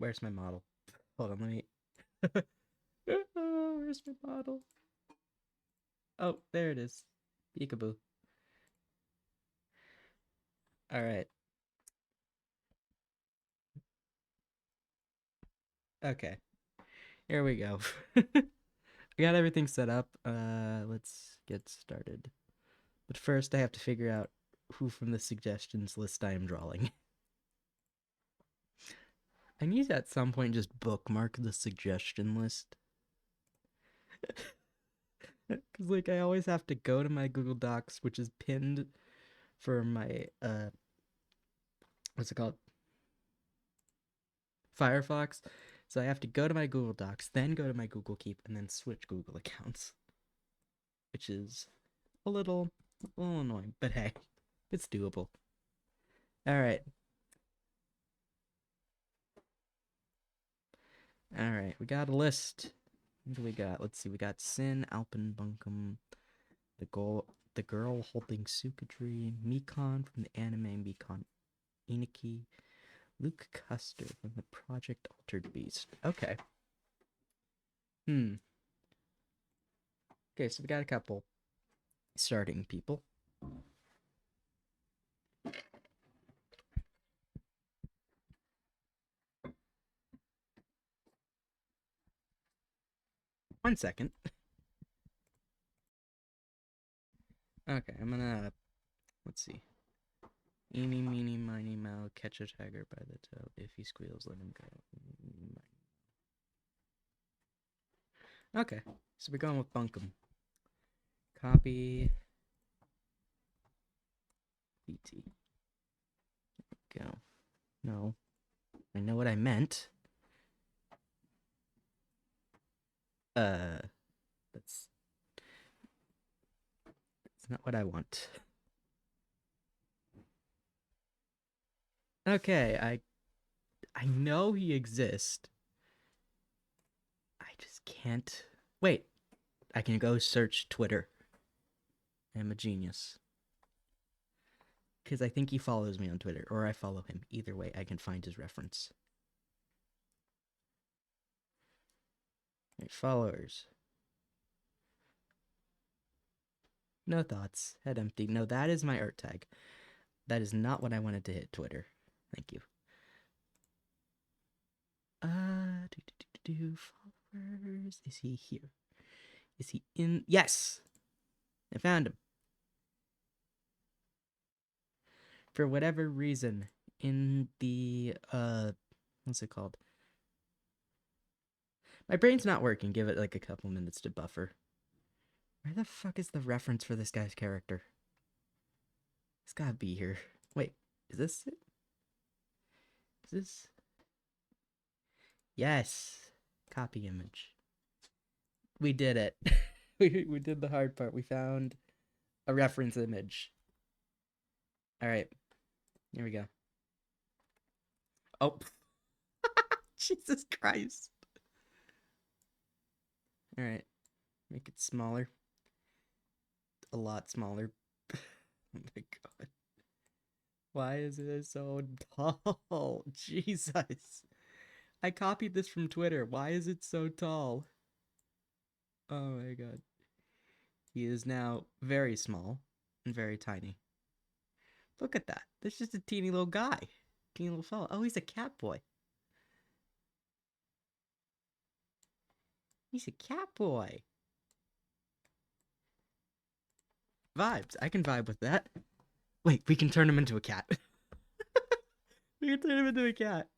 Where's my model? Hold on, let me. Oh, where's my model? Oh, there it is. Peekaboo. All right. Okay. Here we go. I got everything set up. Let's get started. But first, I have to figure out who from the suggestions list I am drawing. I need to at some point just bookmark the suggestion list. Because, like, I always have to go to my Google Docs, which is pinned for my, what's it called? Firefox. So I have to go to my Google Docs, then go to my Google Keep, and then switch Google accounts. Which is a little annoying, but hey, it's doable. All right. All right, we got a list. What do we got? Let's see. We got Sin, Alpenbunkum, the girl holding Sukatri, Mikon from the anime Mikon Iniki, Luke Custer from the Project Altered Beast. Okay. Okay, so we got a couple starting people. One second. Okay, I'm gonna, let's see. Eeny, meeny, miny, moe, catch a tiger by the toe. If he squeals, let him go. Okay, so we're going with Bunkum. Copy. BT. Go. No. I know what I meant. That's not what I want. Okay, I know he exists. I just can't. Wait, I can go search Twitter. I'm a genius. Because I think he follows me on Twitter, or I follow him. Either way, I can find his reference. Right, followers. No thoughts. Head empty. No, that is my art tag. That is not what I wanted to hit Twitter. Thank you. Followers. Is he here? Is he in? Yes! I found him. For whatever reason, in the, what's it called? My brain's not working. Give it like a couple minutes to buffer. Where the fuck is the reference for this guy's character? It's gotta be here. Wait, is this it? Is this? Yes. Copy image. We did it. we did the hard part. We found a reference image. All right. Here we go. Oh. Jesus Christ. All right. Make it smaller. A lot smaller. Oh my god. Why is it so tall? Jesus. I copied this from Twitter. Why is it so tall? Oh my god. He is now very small and very tiny. Look at that. This is just a teeny little guy. Teeny little fella. Oh, he's a cat boy. He's a cat boy. Vibes. I can vibe with that. Wait, we can turn him into a cat. We can turn him into a cat.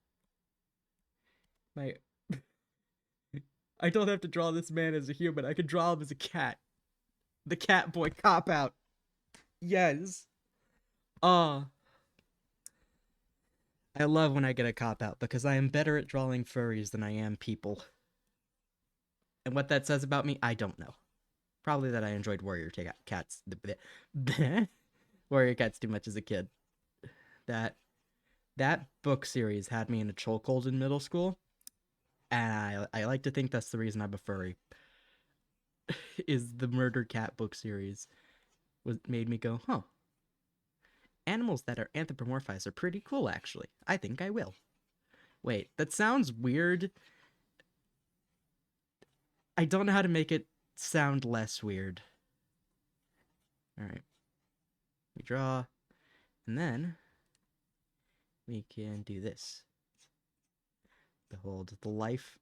My I don't have to draw this man as a human. I can draw him as a cat. The cat boy cop out. Yes. Ah. I love when I get a cop out because I am better at drawing furries than I am people. And what that says about me, I don't know. Probably that I enjoyed Warrior Cats. Warrior Cats too much as a kid. That book series had me in a chokehold in middle school, and I like to think that's the reason I'm a furry. Is the Murder Cat book series was made me go, huh? Animals that are anthropomorphized are pretty cool, actually. I think I will. Wait, that sounds weird. I don't know how to make it sound less weird. Alright. We draw. And then we can do this. Behold, the life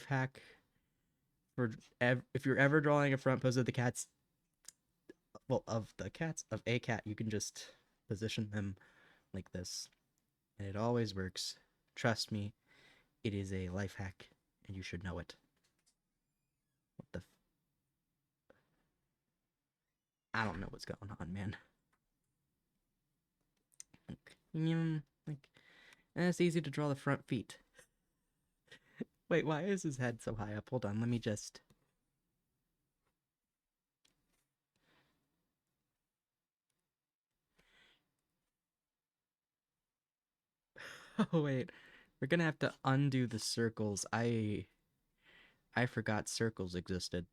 hack for if you're ever drawing a front pose of the cats, well, of a cat, you can just position them like this, and it always works. Trust me, it is a life hack, and you should know it. What the? I don't know what's going on, man. Like, it's easy to draw the front feet. Wait, why is his head so high up? Hold on, let me just. Oh wait, we're gonna have to undo the circles. I forgot circles existed.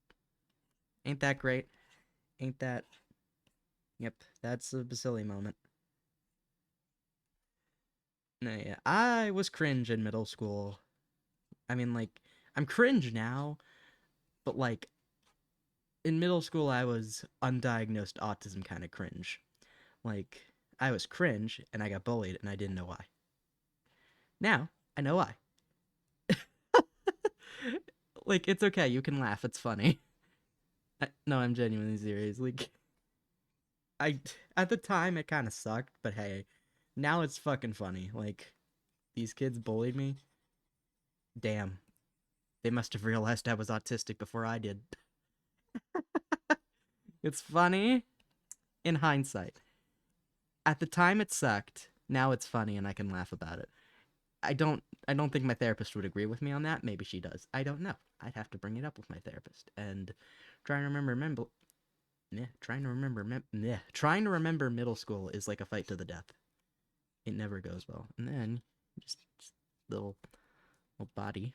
Ain't that great? Ain't that? Yep, that's a Basili moment. No, yeah, I was cringe in middle school. I mean, like, I'm cringe now, but like, in middle school, I was undiagnosed autism kind of cringe. Like, I was cringe and I got bullied and I didn't know why. Now, I know why. Like, it's okay. You can laugh. It's funny. No, I'm genuinely serious. Like, I at the time it kind of sucked, but hey, now it's fucking funny. Like, these kids bullied me. Damn, they must have realized I was autistic before I did. It's funny in hindsight. At the time it sucked. Now it's funny and I can laugh about it. I don't think my therapist would agree with me on that. Maybe she does. I don't know. I'd have to bring it up with my therapist and trying to remember trying to remember middle school is like a fight to the death. It never goes well. And then just little body.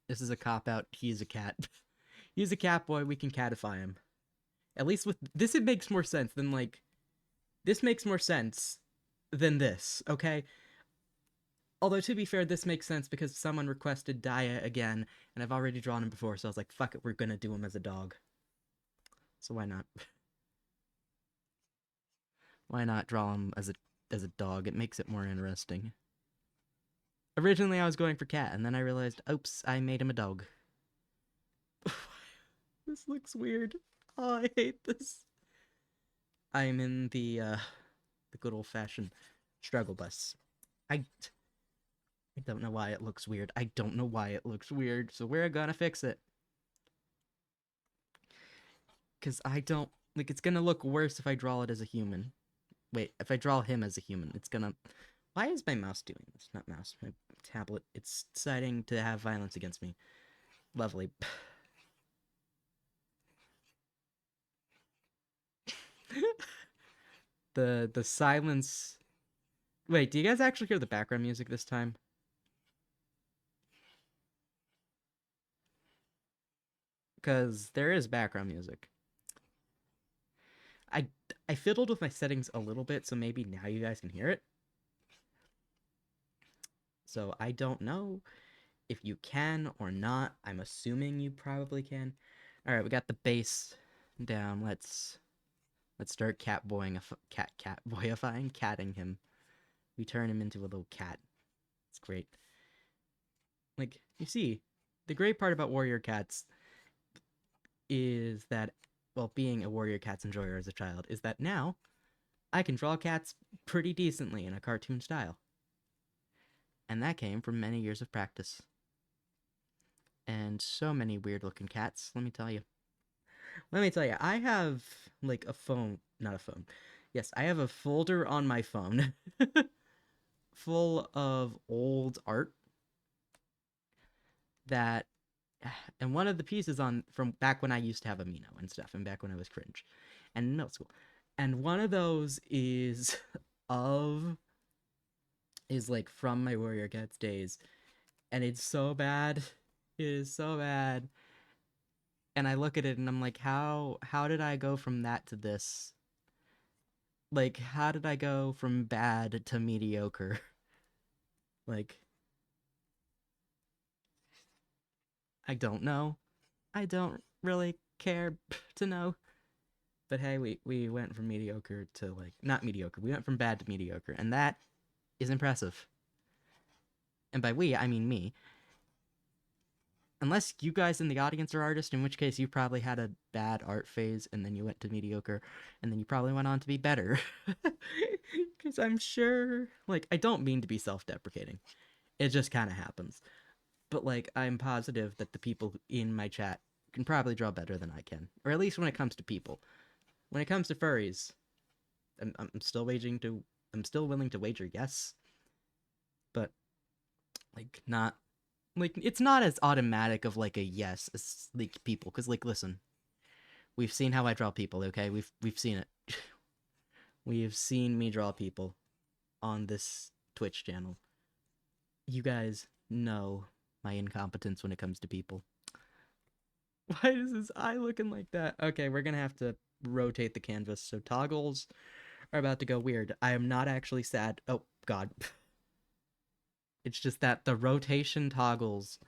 This is a cop out. He's a cat. He's a cat boy. We can catify him. At least with this, it makes more sense than like. This makes more sense than this. Okay. Although to be fair, this makes sense because someone requested Daya again, and I've already drawn him before, so I was like, "Fuck it, we're gonna do him as a dog." So why not? Why not draw him as a dog? It makes it more interesting. Originally, I was going for cat, and then I realized, oops, I made him a dog. This looks weird. Oh, I hate this. I'm in the good old fashioned struggle bus. I don't know why it looks weird. I don't know why it looks weird. So we're gonna fix it. Cause I don't like it's gonna look worse if I draw it as a human. Wait, if I draw him as a human, it's gonna. Why is my mouse doing this? Not mouse, my tablet. It's deciding to have violence against me. Lovely. The silence. Wait, do you guys actually hear the background music this time? Because there is background music. I I fiddled with my settings a little bit, so maybe now you guys can hear it. So I don't know if you can or not. I'm assuming you probably can. All right, we got the bass down. Let's start cat boyifying, catting him. We turn him into a little cat. It's great. Like you see, the great part about warrior cats is that, well, being a warrior cats enjoyer as a child, is that now I can draw cats pretty decently in a cartoon style. And that came from many years of practice. And so many weird looking cats, let me tell you. Let me tell you, I have like a phone, not a phone. Yes, I have a folder on my phone full of old art that and one of the pieces on from back when I used to have Amino and stuff and back when I was cringe and in middle school. And one of those of is like from my Warrior Cats days and it's so bad. It is so bad. And I look at it and I'm like, how did I go from that to this? Like, how did I go from bad to mediocre? Like, I don't know. I don't really care to know. But hey, we went from mediocre to, like, not mediocre. We went from bad to mediocre, and that is impressive. And by we, I mean me. Unless you guys in the audience are artists, in which case you probably had a bad art phase and then you went to mediocre and then you probably went on to be better. Because I'm sure, like, I don't mean to be self-deprecating. It just kind of happens. But, like, I'm positive that the people in my chat can probably draw better than I can. Or at least when it comes to people. When it comes to furries, I'm still I'm still willing to wager yes. But, like, not like, it's not as automatic of, like, a yes as, like, people, because, like, listen, we've seen how I draw people, okay? We've seen it. We've seen me draw people on this Twitch channel. You guys know my incompetence when it comes to people. Why is his eye looking like that? Okay, we're gonna have to rotate the canvas, so toggles are about to go weird. I am not actually sad. Oh, God. It's just that the rotation toggles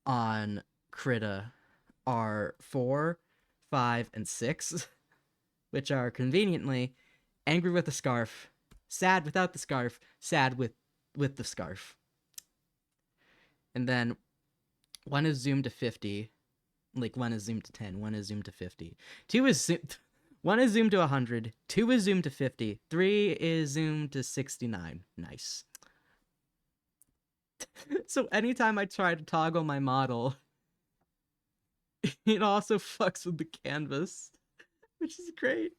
on Krita are 4, 5, and 6, which are conveniently angry with the scarf, sad without the scarf, sad with the scarf. And then one is zoomed to 50, like one is zoomed to 10, one is zoomed to 50. One is zoomed to 100, 2 is zoomed to 50, 3 is zoomed to 69. Nice. So anytime I try to toggle my model, it also fucks with the canvas, which is great.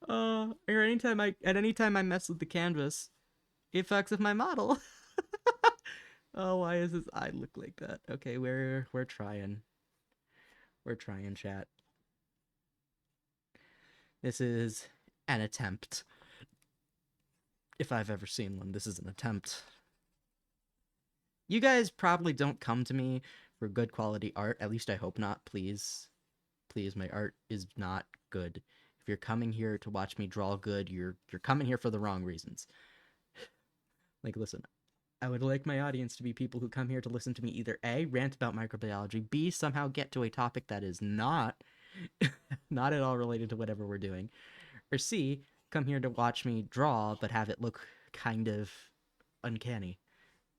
Or at any time I mess with the canvas, it fucks with my model. Oh, why does his eye look like that? Okay, we're trying. We're trying, chat. This is an attempt. If I've ever seen one, this is an attempt. You guys probably don't come to me for good quality art. At least I hope not. Please. Please, my art is not good. If you're coming here to watch me draw good, you're coming here for the wrong reasons. Like, listen, I would like my audience to be people who come here to listen to me either A, rant about microbiology, B, somehow get to a topic that is not at all related to whatever we're doing, or C, come here to watch me draw but have it look kind of uncanny.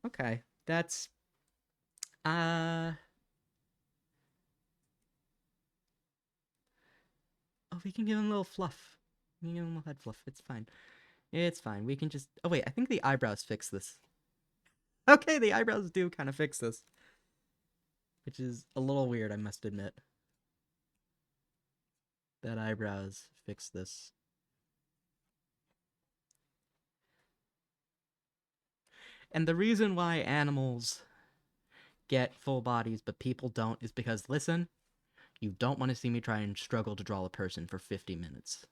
Okay, that's oh, we can give him a little fluff. We can give him a little head fluff. It's fine. It's fine. We can just... Oh, wait. I think the eyebrows fix this. Okay, the eyebrows do kind of fix this. Which is a little weird, I must admit. That eyebrows fix this. And the reason why animals get full bodies but people don't is because, listen, you don't want to see me try and struggle to draw a person for 50 minutes.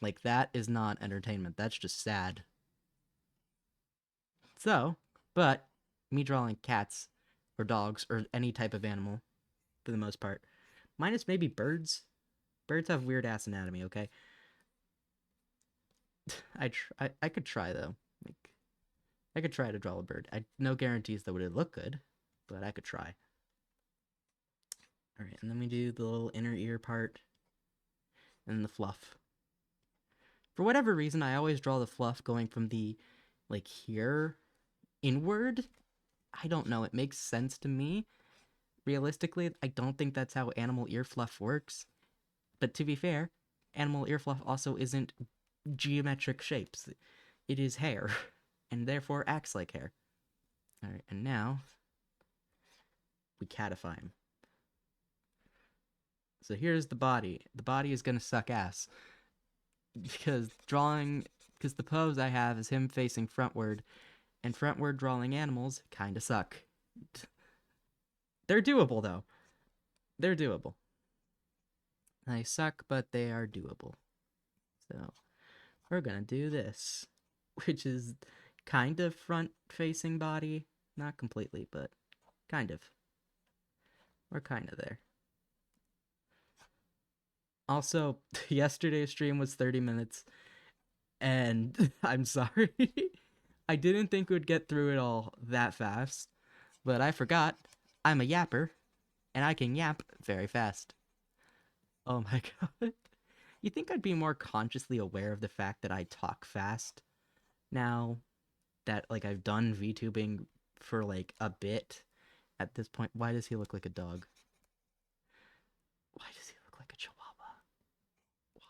Like, that is not entertainment. That's just sad. So, but me drawing cats or dogs or any type of animal, for the most part, minus maybe birds. Birds have weird ass anatomy, okay? I could try though. Like, I could try to draw a bird. No guarantees that would it look good, but I could try. All right, and then we do the little inner ear part and the fluff. For whatever reason, I always draw the fluff going from the, like, here inward. I don't know. It makes sense to me. Realistically, I don't think that's how animal ear fluff works. But to be fair, animal ear fluff also isn't geometric shapes. It is hair, and therefore acts like hair. Alright, and now we catify him. So here's the body. The body is gonna suck ass. Because the pose I have is him facing frontward, and frontward drawing animals kinda suck. They're doable, though. They're doable. They suck, but they are doable. So, we're gonna do this, which is kind of front-facing body. Not completely, but kind of. We're kind of there. Also, yesterday's stream was 30 minutes. And I'm sorry. I didn't think we'd get through it all that fast, but I forgot I'm a yapper and I can yap very fast. Oh my god. You think I'd be more consciously aware of the fact that I talk fast now that like I've done VTubing for like a bit at this point? Why does he look like a dog? Why does he look like a chihuahua? Why?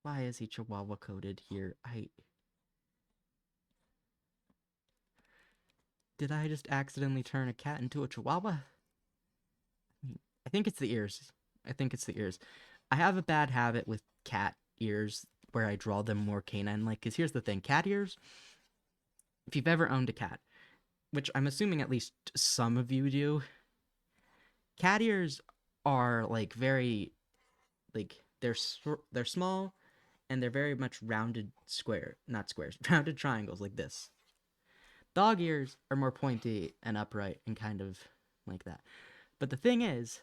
Why is he chihuahua coded here? Did I just accidentally turn a cat into a chihuahua? I think it's the ears. I think it's the ears. I have a bad habit with cat ears where I draw them more canine like. Because here's the thing, cat ears, if you've ever owned a cat, which I'm assuming at least some of you do, cat ears are like very, like, they're small and they're very much rounded not squares, rounded triangles like this. Dog ears are more pointy and upright and kind of like that. But the thing is,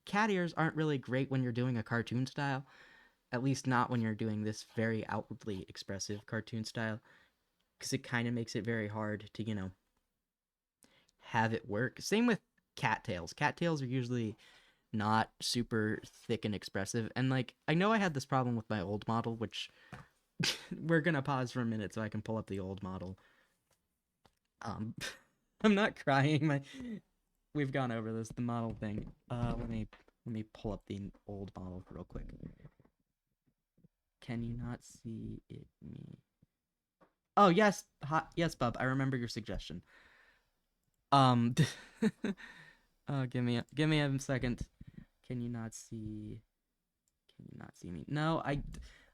cat ears aren't really great when you're doing a cartoon style. At least not when you're doing this very outwardly expressive cartoon style, because it kind of makes it very hard to, have it work. Same with cattails. Cattails are usually not super thick and expressive. And, like, I know I had this problem with my old model, which we're gonna pause for a minute so I can pull up the old model. I'm not crying. We've gone over this, the model thing. Let me pull up the old model real quick. Can you not see it me? Oh yes, yes, Bub. I remember your suggestion. Um, give me a second. Can you not see? Can you not see me? No,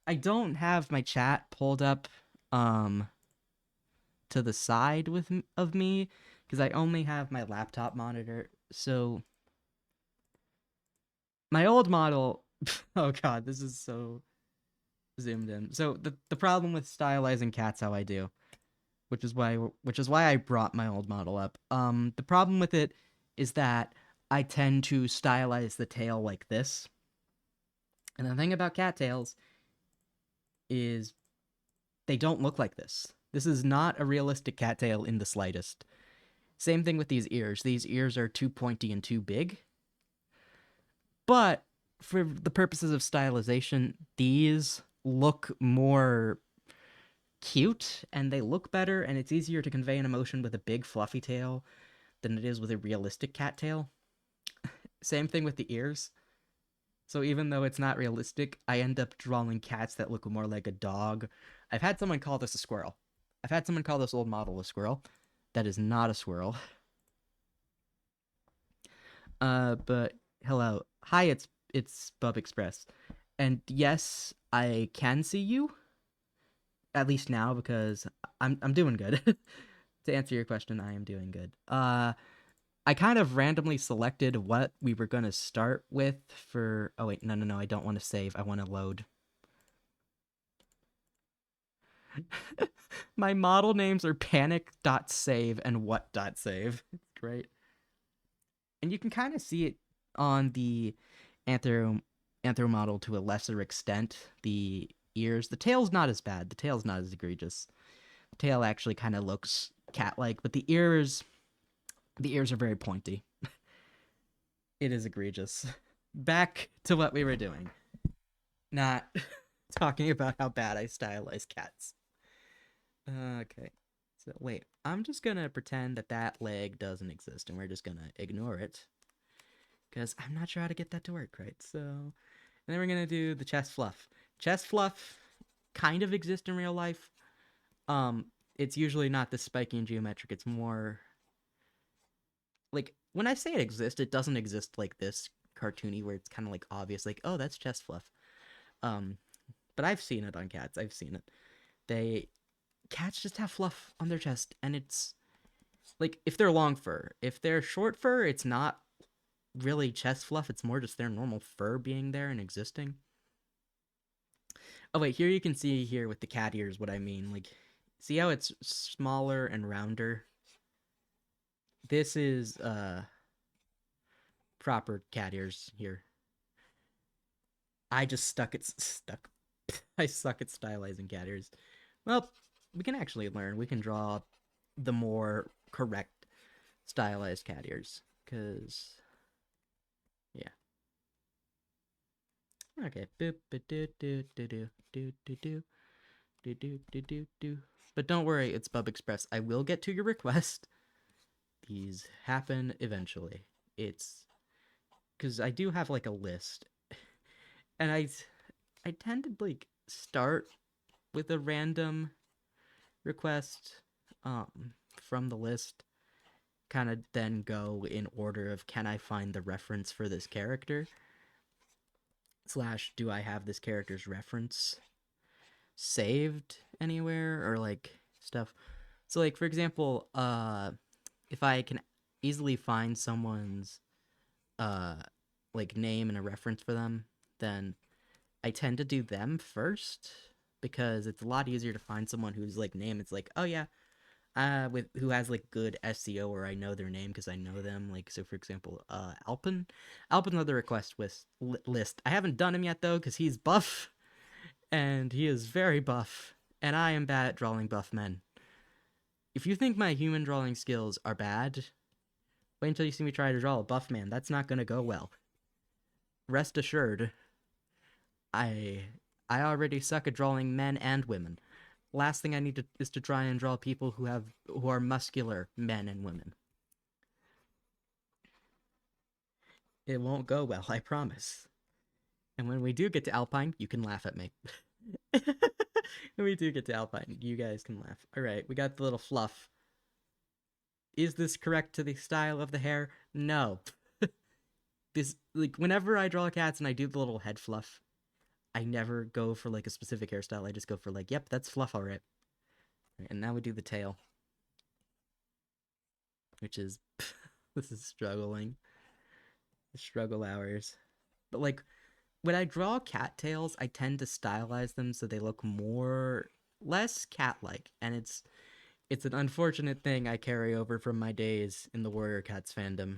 I don't have my chat pulled up to the side of me because I only have my laptop monitor. So my old model. Oh god, this is so zoomed in. So the problem with stylizing cats how I do, which is why I brought my old model up. The problem with it is that I tend to stylize the tail like this. And the thing about cattails is they don't look like this. This is not a realistic cattail in the slightest. Same thing with these ears. These ears are too pointy and too big. But for the purposes of stylization, these look more cute and they look better, and it's easier to convey an emotion with a big fluffy tail than it is with a realistic cat tail. Same thing with the ears. So even though it's not realistic, I end up drawing cats that look more like a dog. I've had someone call this a squirrel. I've had someone call this old model a squirrel. That is not a squirrel. But hello. Hi, it's Bub Express. And yes, I can see you. At least now because I'm doing good. To answer your question, I am doing good. I kind of randomly selected what we were going to start with for... Oh, wait, no, I don't want to save. I want to load. My model names are panic.save and what.save. It's great. And you can kind of see it on the anthro model to a lesser extent. The ears. The tail's not as bad. The tail's not as egregious. The tail actually kind of looks cat-like, but the ears are very pointy. It is egregious. Back to what we were doing. Not talking about how bad I stylize cats. Okay. So, wait. I'm just gonna pretend that leg doesn't exist, and we're just gonna ignore it. Because I'm not sure how to get that to work, right? So, and then we're gonna do the chest fluff. Chest fluff kind of exists in real life. It's usually not this spiky and geometric. It's more... Like, when I say it exists, it doesn't exist like this cartoony where it's kind of like obvious, like, oh, that's chest fluff. But I've seen it on cats. I've seen it. Cats just have fluff on their chest, and it's like, if they're long fur. If they're short fur, it's not really chest fluff. It's more just their normal fur being there and existing. Oh wait, here you can see here with the cat ears what I mean. Like, see how it's smaller and rounder? This is proper cat ears here. I just stuck I suck at stylizing cat ears. Well, we can actually learn. We can draw the more correct stylized cat ears. Because, yeah. Okay. Boop, do, do, do, do, do, do, do, do, do, do, do, do. But don't worry, it's Bub Express. I will get to your request. These happen eventually. It's because I do have like a list, and I tend to like start with a random request from the list, kind of then go in order of can I find the reference for this character / do I have this character's reference saved anywhere or like stuff. So like for example, if I can easily find someone's uh like name and a reference for them, then I tend to do them first because it's a lot easier to find someone whose like name it's like, oh yeah, with who has like good SEO or I know their name because I know them. Like so, for example, Alpin. Alpin's another request list. I haven't done him yet though because he's buff, and he is very buff, and I am bad at drawing buff men. If you think my human drawing skills are bad, wait until you see me try to draw a buff man. That's not gonna go well. Rest assured, I I already suck at drawing men and women. Last thing I need is to try and draw people who are muscular men and women. It won't go well, I promise. And when we do get to Alpine, you can laugh at me. When we do get to Alpine, you guys can laugh. All right, we got the little fluff. Is this correct to the style of the hair? No. This like whenever I draw cats and I do the little head fluff, I never go for like a specific hairstyle. I just go for like, yep, that's fluff, all right. And now we do the tail, which is this is struggling. Struggle hours. But like when I draw cattails, I tend to stylize them so they look less cat-like, and it's an unfortunate thing I carry over from my days in the Warrior Cats fandom,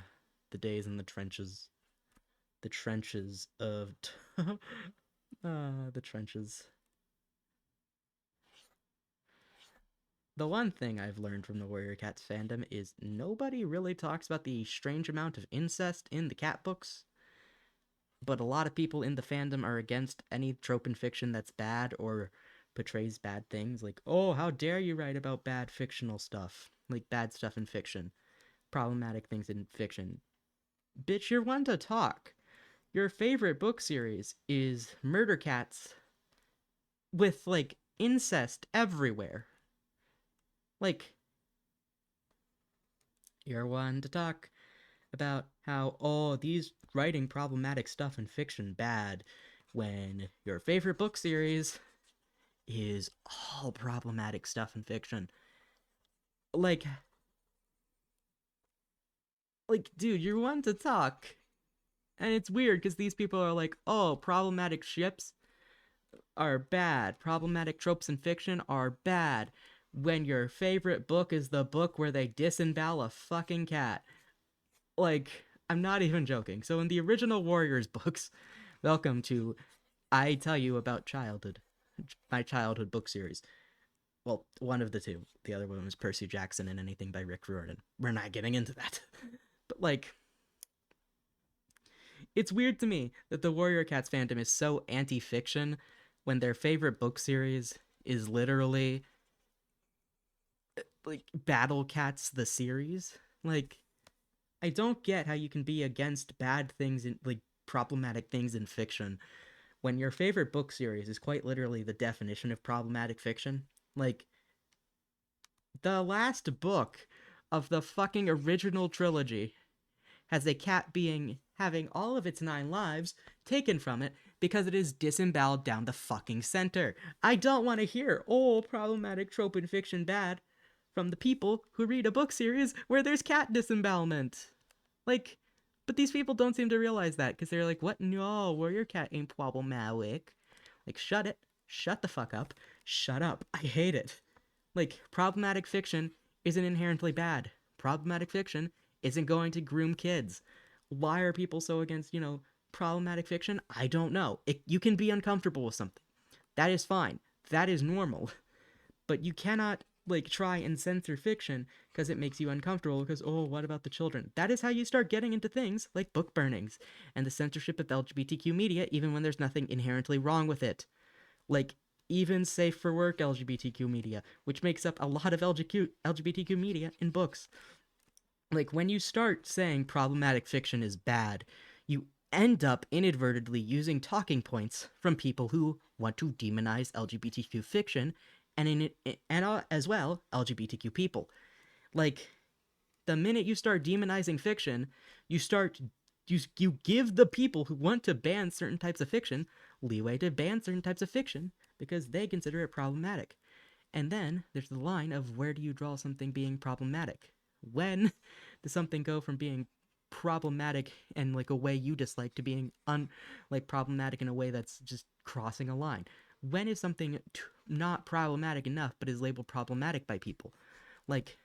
the days in the trenches of the trenches. The one thing I've learned from the Warrior Cats fandom is nobody really talks about the strange amount of incest in the cat books. But a lot of people in the fandom are against any trope in fiction that's bad or portrays bad things. Like, oh, how dare you write about bad fictional stuff? Like, bad stuff in fiction. Problematic things in fiction. Bitch, you're one to talk. Your favorite book series is Murder Cats with, like, incest everywhere. Like, you're one to talk about how, oh, these writing problematic stuff in fiction bad, when your favorite book series is all problematic stuff in fiction. Like, dude, you're one to talk. And it's weird because these people are like, oh, problematic ships are bad. Problematic tropes in fiction are bad. When your favorite book is the book where they disembowel a fucking cat. Like, I'm not even joking. So in the original Warriors books, welcome to I Tell You About Childhood, my childhood book series. Well, one of the two. The other one was Percy Jackson and anything by Rick Riordan. We're not getting into that. But like, it's weird to me that the Warrior Cats fandom is so anti-fiction when their favorite book series is literally like Battle Cats the series. Like, I don't get how you can be against bad things in like problematic things in fiction when your favorite book series is quite literally the definition of problematic fiction. Like, the last book of the fucking original trilogy has a cat being having all of its 9 lives taken from it because it is disemboweled down the fucking center. I don't want to hear, oh, problematic trope in fiction bad from the people who read a book series where there's cat disembowelment. Like, but these people don't seem to realize that because they're like, what? No, Warrior Cat ain't problematic. Like, shut it. Shut the fuck up. Shut up. I hate it. Like, problematic fiction isn't inherently bad. Problematic fiction isn't going to groom kids. Why are people so against, problematic fiction? I don't know. You can be uncomfortable with something. That is fine. That is normal. But you cannot like try and censor fiction because it makes you uncomfortable because oh, what about the children? That is how you start getting into things like book burnings and the censorship of LGBTQ media even when there's nothing inherently wrong with it. Like even safe for work LGBTQ media, which makes up a lot of LGBTQ media in books. Like when you start saying problematic fiction is bad, you end up inadvertently using talking points from people who want to demonize LGBTQ fiction and as well LGBTQ people. Like the minute you start demonizing fiction, you start you give the people who want to ban certain types of fiction leeway to ban certain types of fiction because they consider it problematic. And then there's the line of where do you draw something being problematic? When does something go from being problematic and like a way you dislike to being like problematic in a way that's just crossing a line? When is something not problematic enough but is labeled problematic by people? Like,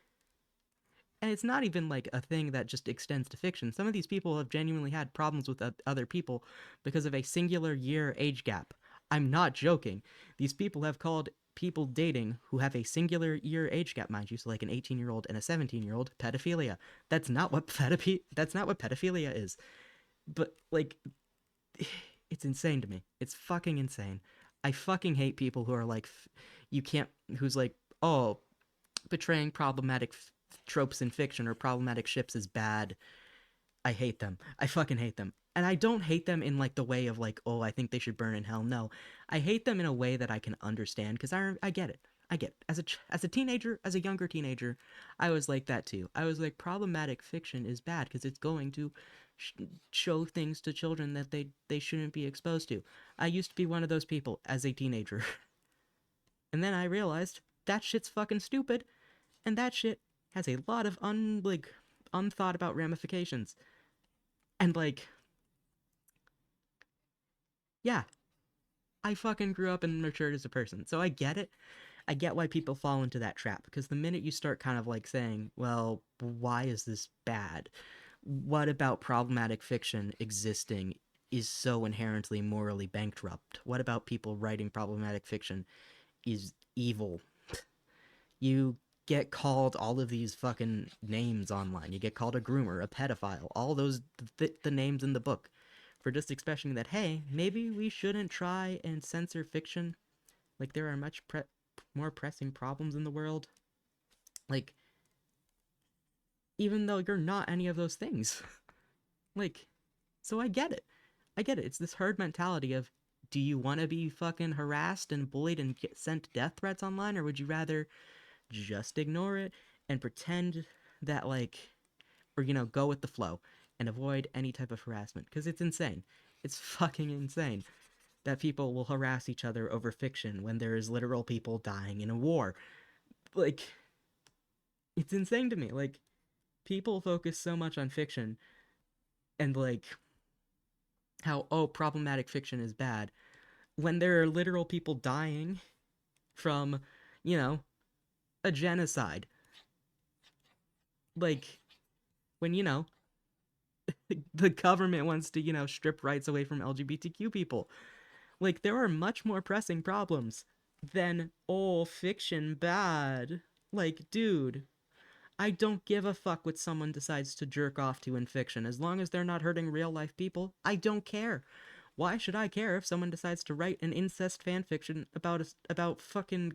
and it's not even like a thing that just extends to fiction. Some of these people have genuinely had problems with other people because of a singular year age gap. I'm not joking. These people have called people dating who have a singular year age gap, mind you, so like an 18-year-old and a 17-year-old, pedophilia. That's not what pedophilia is. But like it's insane to me. It's fucking insane. I fucking hate people who are like you can't who's like, "Oh, portraying problematic tropes in fiction or problematic ships is bad." I hate them. I fucking hate them. And I don't hate them in like the way of like, oh, I think they should burn in hell. No, I hate them in a way that I can understand because I get it. I get it. As a teenager, as a younger teenager, I was like that too. I was like, problematic fiction is bad because it's going to sh- show things to children that they shouldn't be exposed to. I used to be one of those people as a teenager, and then I realized that shit's fucking stupid, and that shit has a lot of unthought about ramifications. And like, yeah, I fucking grew up and matured as a person, so I get it. I get why people fall into that trap because the minute you start kind of like saying, well, why is this bad? What about problematic fiction existing is so inherently morally bankrupt? What about people writing problematic fiction is evil? You get called all of these fucking names online. You get called a groomer, a pedophile, all those the names in the book for just expressing that, hey, maybe we shouldn't try and censor fiction. Like, there are much more pressing problems in the world. Like, even though you're not any of those things. Like, so I get it. I get it. It's this herd mentality of, do you want to be fucking harassed and bullied and get sent death threats online, or would you rather just ignore it and pretend that, like, or, go with the flow and avoid any type of harassment? Because it's insane. It's fucking insane that people will harass each other over fiction when there is literal people dying in a war. Like, it's insane to me. Like, people focus so much on fiction and, like, how, oh, problematic fiction is bad when there are literal people dying from, you know, a genocide. Like, when, the government wants to, strip rights away from LGBTQ people. Like, there are much more pressing problems than, oh, fiction bad. Like, dude, I don't give a fuck what someone decides to jerk off to in fiction. As long as they're not hurting real life people, I don't care. Why should I care if someone decides to write an incest fanfiction about fucking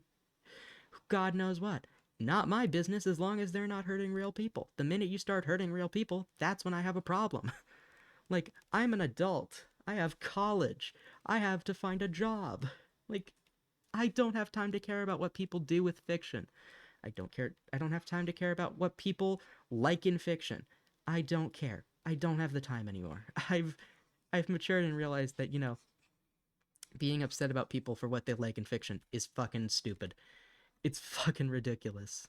God knows what? Not my business as long as they're not hurting real people. The minute you start hurting real people, that's when I have a problem. Like, I'm an adult. I have college. I have to find a job. Like, I don't have time to care about what people do with fiction. I don't have time to care about what people like in fiction. I don't care. I don't have the time anymore. I've matured and realized that, being upset about people for what they like in fiction is fucking stupid. It's fucking ridiculous.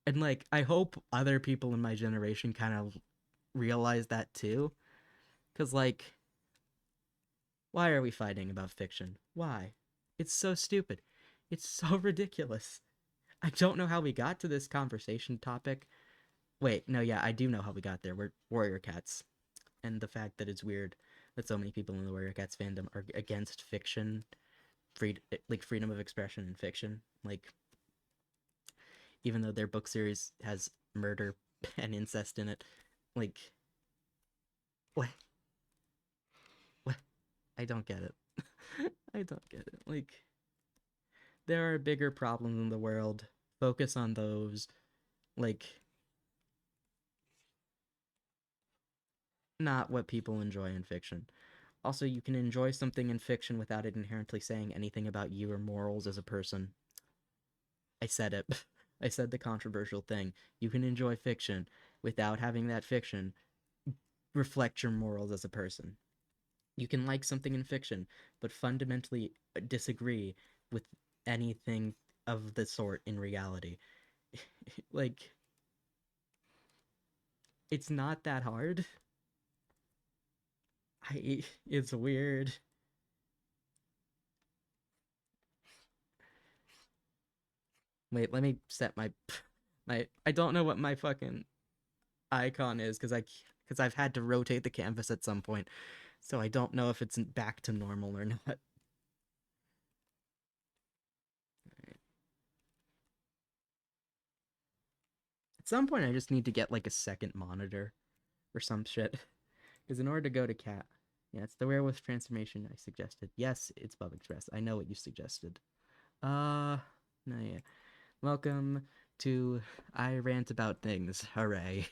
And like, I hope other people in my generation kind of realize that too. Cause like, why are we fighting about fiction? Why? It's so stupid. It's so ridiculous. I don't know how we got to this conversation topic. Wait, no, yeah, I do know how we got there. We're Warrior Cats. And the fact that it's weird that so many people in the Warrior Cats fandom are against fiction. freedom of expression in fiction. Like, even though their book series has murder and incest in it, like, what? What? I don't get it. I don't get it. Like, there are bigger problems in the world. Focus on those. Like, not what people enjoy in fiction. Also, you can enjoy something in fiction without it inherently saying anything about you or morals as a person. I said it. I said the controversial thing. You can enjoy fiction without having that fiction reflect your morals as a person. You can like something in fiction, but fundamentally disagree with anything of the sort in reality. Like, it's not that hard. It's weird. Wait, let me set my I don't know what my fucking icon is because I've had to rotate the canvas at some point. So I don't know if it's back to normal or not. At some point I just need to get like a second monitor or some shit. Because in order to go to cat, yeah, it's the werewolf transformation I suggested. Yes, it's Bub Express. I know what you suggested. No, yeah. Welcome to I Rant About Things. Hooray.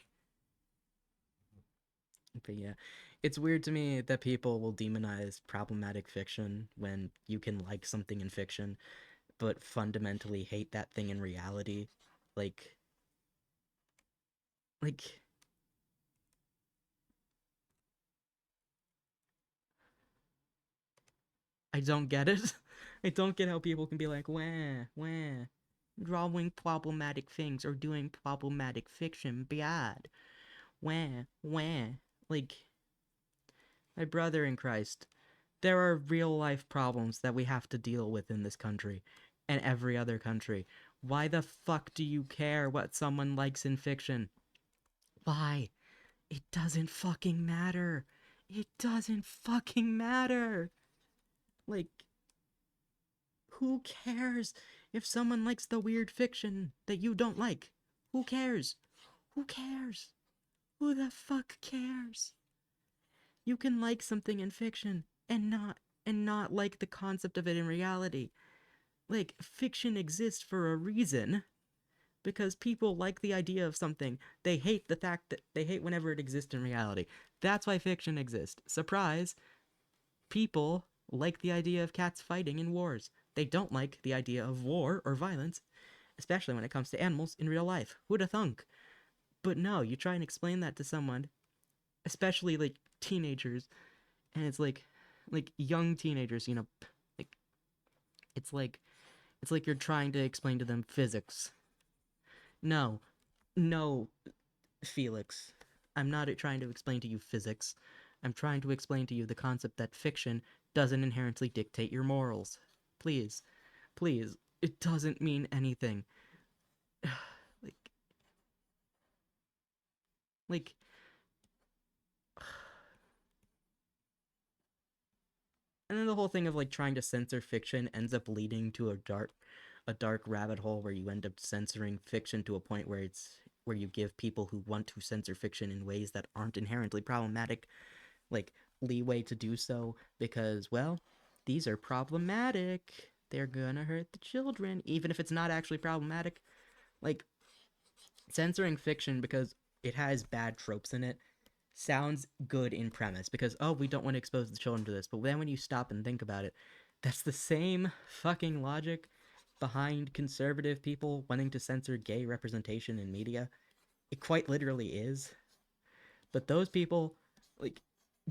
But yeah, it's weird to me that people will demonize problematic fiction when you can like something in fiction, but fundamentally hate that thing in reality. Like, like, I don't get it. I don't get how people can be like, wah, drawing problematic things or doing problematic fiction bad. Wah. Like, my brother in Christ, there are real life problems that we have to deal with in this country and every other country. Why the fuck do you care what someone likes in fiction? Why? It doesn't fucking matter. It doesn't fucking matter. Like, who cares if someone likes the weird fiction that you don't like? Who cares? Who cares? Who the fuck cares? You can like something in fiction and not like the concept of it in reality. Like, fiction exists for a reason because people like the idea of something. They hate the fact that they hate whenever it exists in reality. That's why fiction exists. Surprise! People like the idea of cats fighting in wars. They don't like the idea of war or violence, especially when it comes to animals in real life. Who'da thunk? But no, you try and explain that to someone, especially like teenagers, and it's like young teenagers, like it's like it's like you're trying to explain to them physics. No, no, Felix. I'm not trying to explain to you physics. I'm trying to explain to you the concept that fiction doesn't inherently dictate your morals. Please, please, it doesn't mean anything. like, like, and then the whole thing of like trying to censor fiction ends up leading to a dark rabbit hole where you end up censoring fiction to a point where you give people who want to censor fiction in ways that aren't inherently problematic like leeway to do so because, well, these are problematic. They're gonna hurt the children, even if it's not actually problematic. Like, censoring fiction because it has bad tropes in it sounds good in premise because, oh, we don't want to expose the children to this. But then when you stop and think about it, that's the same fucking logic behind conservative people wanting to censor gay representation in media. It quite literally is. But those people, like,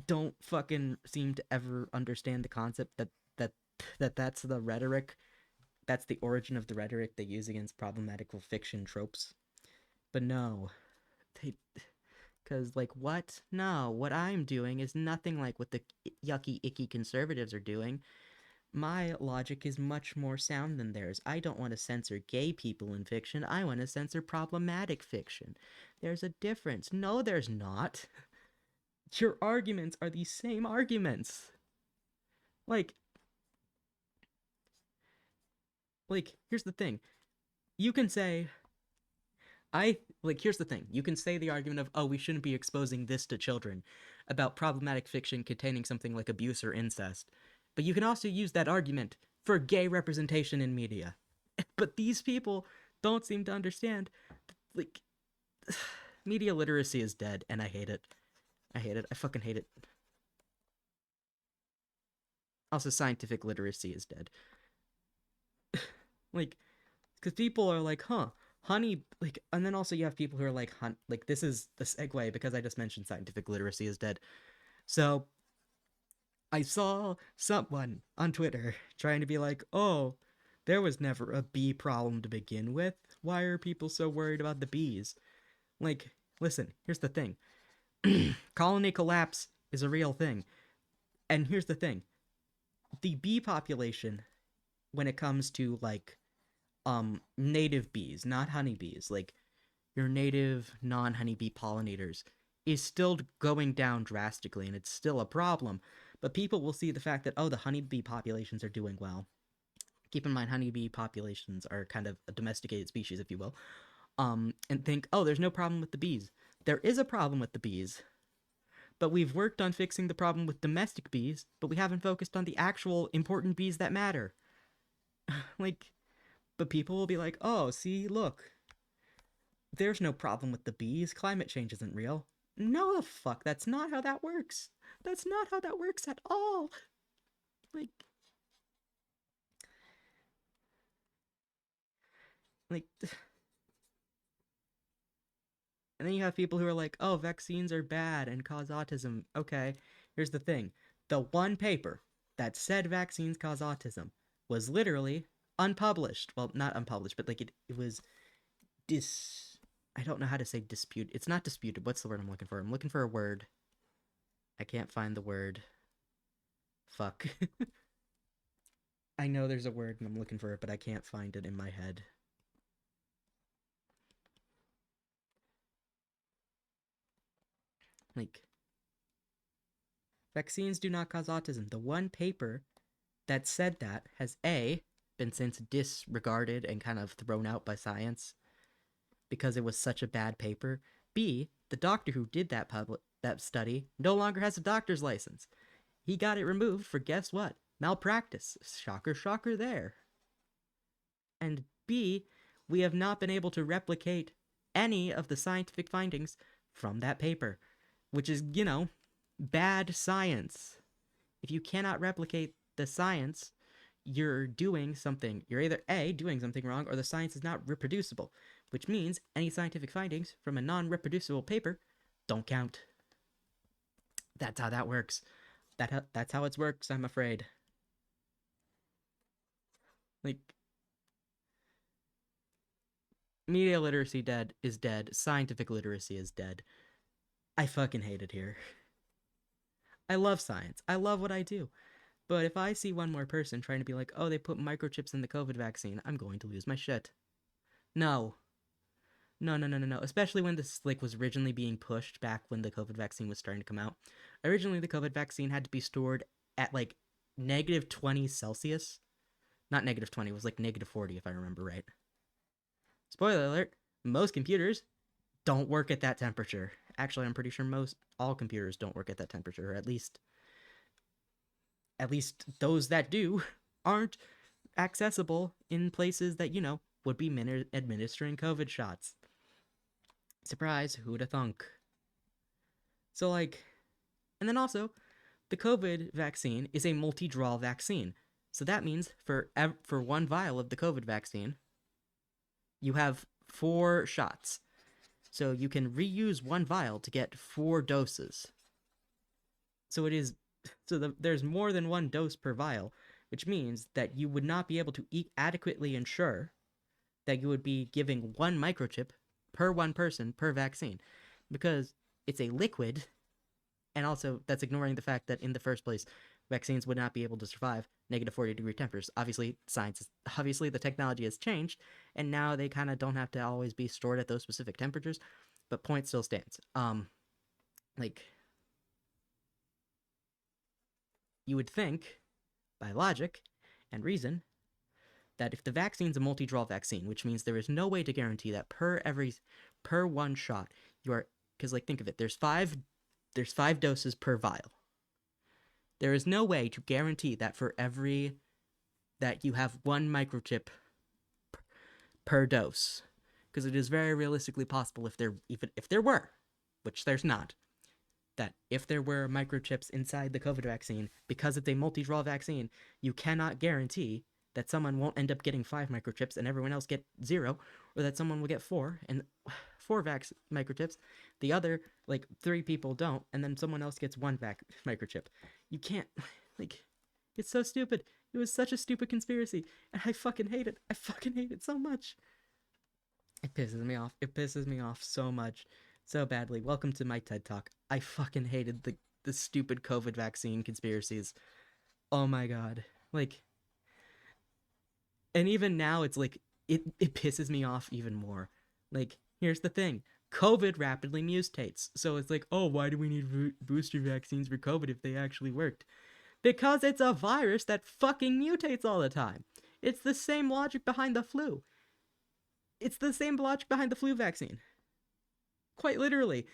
don't fucking seem to ever understand the concept that that's the rhetoric, that's the origin of the rhetoric they use against problematical fiction tropes. But no, they, because like what? No, what I'm doing is nothing like what the yucky, icky conservatives are doing. My logic is much more sound than theirs. I don't want to censor gay people in fiction. I want to censor problematic fiction. There's a difference. No, there's not. Your arguments are the same arguments. Like, like, here's the thing. You can say, here's the thing. You can say the argument of, oh, we shouldn't be exposing this to children about problematic fiction containing something like abuse or incest. But you can also use that argument for gay representation in media. But these people don't seem to understand. Like, media literacy is dead, and I hate it. I hate it. I fucking hate it. Also, scientific literacy is dead. Like, because people are like, huh, honey, like, and then also you have people who are like, like, this is the segue because I just mentioned scientific literacy is dead. So I saw someone on Twitter trying to be like, oh, there was never a bee problem to begin with. Why are people so worried about the bees? Like, listen, here's the thing. Colony collapse is a real thing. And here's the thing. The bee population, when it comes to, like, native bees, not honeybees, like your native non-honeybee pollinators, is still going down drastically, and it's still a problem. But people will see the fact that, oh, the honeybee populations are doing well. Keep in mind, honeybee populations are kind of a domesticated species, if you will. And think, oh, there's no problem with the bees. There is a problem with the bees, but we've worked on fixing the problem with domestic bees, but we haven't focused on the actual important bees that matter. Like, but people will be like, oh, see, look, there's no problem with the bees. Climate change isn't real. No, the fuck, that's not how that works. That's not how that works at all. Like, like, and then you have people who are like, oh, vaccines are bad and cause autism. Okay, here's the thing. The one paper that said vaccines cause autism was literally unpublished. Well, not unpublished, but like it was I don't know how to say dispute. It's not disputed. What's the word I'm looking for? I'm looking for a word. I can't find the word. Fuck. I know there's a word and I'm looking for it, but I can't find it in my head. Like, vaccines do not cause autism. The one paper that said that has A, been since disregarded and kind of thrown out by science because it was such a bad paper. B, the doctor who did that study no longer has a doctor's license. He got it removed for, guess what? Malpractice. Shocker, shocker there. And B, we have not been able to replicate any of the scientific findings from that paper, which is, bad science. If you cannot replicate the science, you're doing something. You're either A, doing something wrong, or the science is not reproducible, which means any scientific findings from a non-reproducible paper don't count. That's how that works. That's how it works, I'm afraid. Like, media literacy is dead. Scientific literacy is dead. I fucking hate it here. I love science. I love what I do. But if I see one more person trying to be like, oh, they put microchips in the COVID vaccine, I'm going to lose my shit. No. No, no, no, no, no. Especially when this was originally being pushed back when the COVID vaccine was starting to come out. Originally, the COVID vaccine had to be stored at negative 20 Celsius. Not negative 20, it was negative 40 if I remember right. Spoiler alert, most computers don't work at that temperature. Actually, I'm pretty sure all computers don't work at that temperature, or at least those that do aren't accessible in places that, would be administering COVID shots. Surprise, who'da thunk? So, and then also, the COVID vaccine is a multi-draw vaccine. So that means for one vial of the COVID vaccine, you have 4 shots. So you can reuse one vial to get 4 doses. So there's more than 1 dose per vial, which means that you would not be able to adequately ensure that you would be giving 1 microchip per 1 person per vaccine, because it's a liquid, and also that's ignoring the fact that in the first place, vaccines would not be able to survive negative 40-degree temperatures. Obviously, the technology has changed, and now they kind of don't have to always be stored at those specific temperatures, but point still stands. You would think, by logic and reason, that if the vaccine's a multi-draw vaccine, which means there is no way to guarantee that per one shot you are, because like think of it, there's five doses per vial. There is no way to guarantee that for every that you have one microchip per dose, because it is very realistically possible if there were, which there's not, that if there were microchips inside the COVID vaccine, because it's a multi-draw vaccine, you cannot guarantee that someone won't end up getting 5 microchips and everyone else get 0, or that someone will get 4 and 4 microchips, the other like 3 people don't, and then someone else gets 1 microchip. You can't, like, it's so stupid. It was such a stupid conspiracy, and I fucking hate it. I fucking hate it so much. It pisses me off. It pisses me off so much, so badly. Welcome to my TED Talk. I fucking hated the stupid COVID vaccine conspiracies. Oh my god. Like, and even now it's like, it pisses me off even more. Like, here's the thing. COVID rapidly mutates. So it's like, oh, why do we need booster vaccines for COVID if they actually worked? Because it's a virus that fucking mutates all the time. It's the same logic behind the flu. It's the same logic behind the flu vaccine. Quite literally.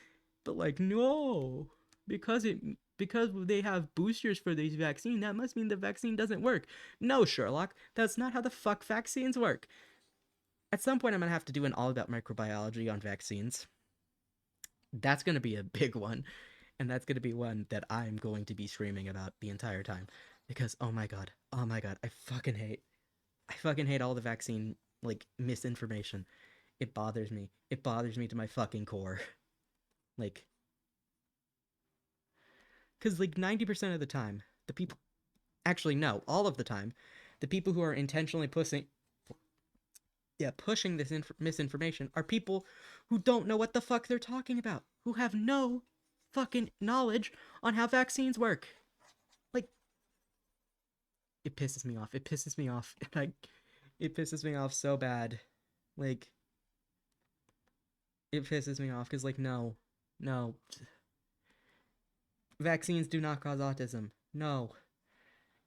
But like, no. Because they have boosters for these vaccines, that must mean the vaccine doesn't work. No, Sherlock, that's not how the fuck vaccines work. At some point, I'm going to have to do an all about microbiology on vaccines. That's going to be a big one. And that's going to be one that I'm going to be screaming about the entire time. Because, oh my god, I fucking hate all the vaccine, like, misinformation. It bothers me. It bothers me to my fucking core. Like, because, like, 90% of the time, the people, actually, no, all of the time, the people who are intentionally pushing this misinformation are people who don't know what the fuck they're talking about, who have no fucking knowledge on how vaccines work. Like, it pisses me off. It pisses me off. It pisses me off so bad. Like, it pisses me off because, like, no. Vaccines do not cause autism. No.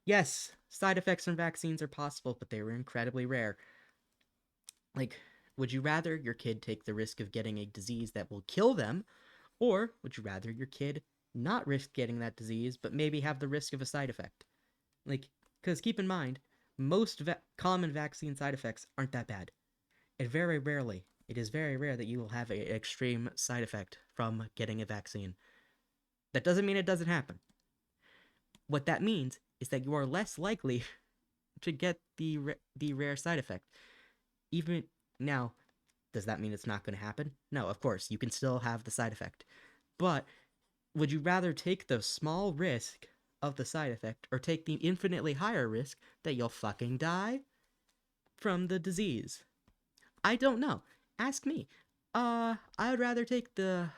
Yes, side effects from vaccines are possible, but they were incredibly rare. Like, would you rather your kid take the risk of getting a disease that will kill them, or would you rather your kid not risk getting that disease, but maybe have the risk of a side effect? Like, because keep in mind, most common vaccine side effects aren't that bad. It is very rare that you will have an extreme side effect from getting a vaccine. That doesn't mean it doesn't happen. What that means is that you are less likely to get the rare side effect. Even now, does that mean it's not going to happen? No, of course, you can still have the side effect. But would you rather take the small risk of the side effect or take the infinitely higher risk that you'll fucking die from the disease? I don't know. Ask me. I would rather take the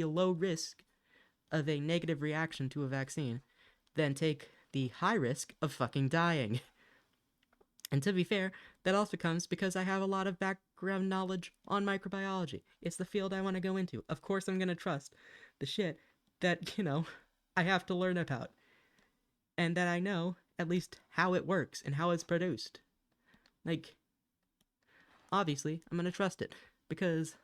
low risk of a negative reaction to a vaccine than take the high risk of fucking dying. And to be fair, that also comes because I have a lot of background knowledge on microbiology. It's the field I want to go into. Of course I'm going to trust the shit that, I have to learn about. And that I know at least how it works and how it's produced. Like, obviously, I'm going to trust it. Because,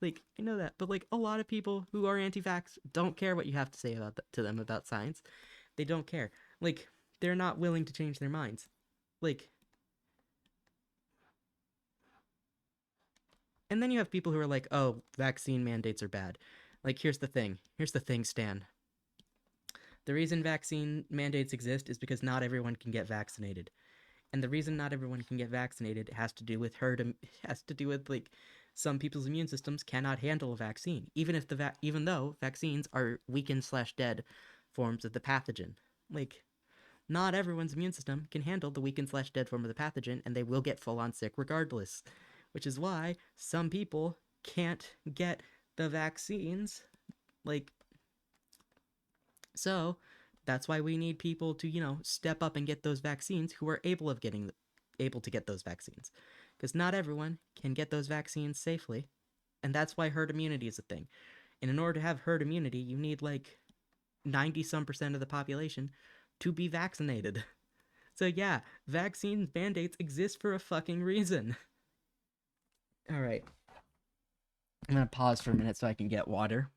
like, I know that. But, like, a lot of people who are anti-vax don't care what you have to say to them about science. They don't care. Like, they're not willing to change their minds. Like, and then you have people who are like, oh, vaccine mandates are bad. Like, here's the thing, Stan. The reason vaccine mandates exist is because not everyone can get vaccinated. And the reason not everyone can get vaccinated has to do with like, some people's immune systems cannot handle a vaccine, even though vaccines are weakened/dead forms of the pathogen. Like, not everyone's immune system can handle the weakened/dead form of the pathogen, and they will get full-on sick regardless. Which is why some people can't get the vaccines. Like, so that's why we need people to, step up and get those vaccines who are able to get those vaccines. Because not everyone can get those vaccines safely. And that's why herd immunity is a thing. And in order to have herd immunity, you need like 90-some% of the population to be vaccinated. So yeah, vaccine mandates exist for a fucking reason. All right. I'm going to pause for a minute so I can get water.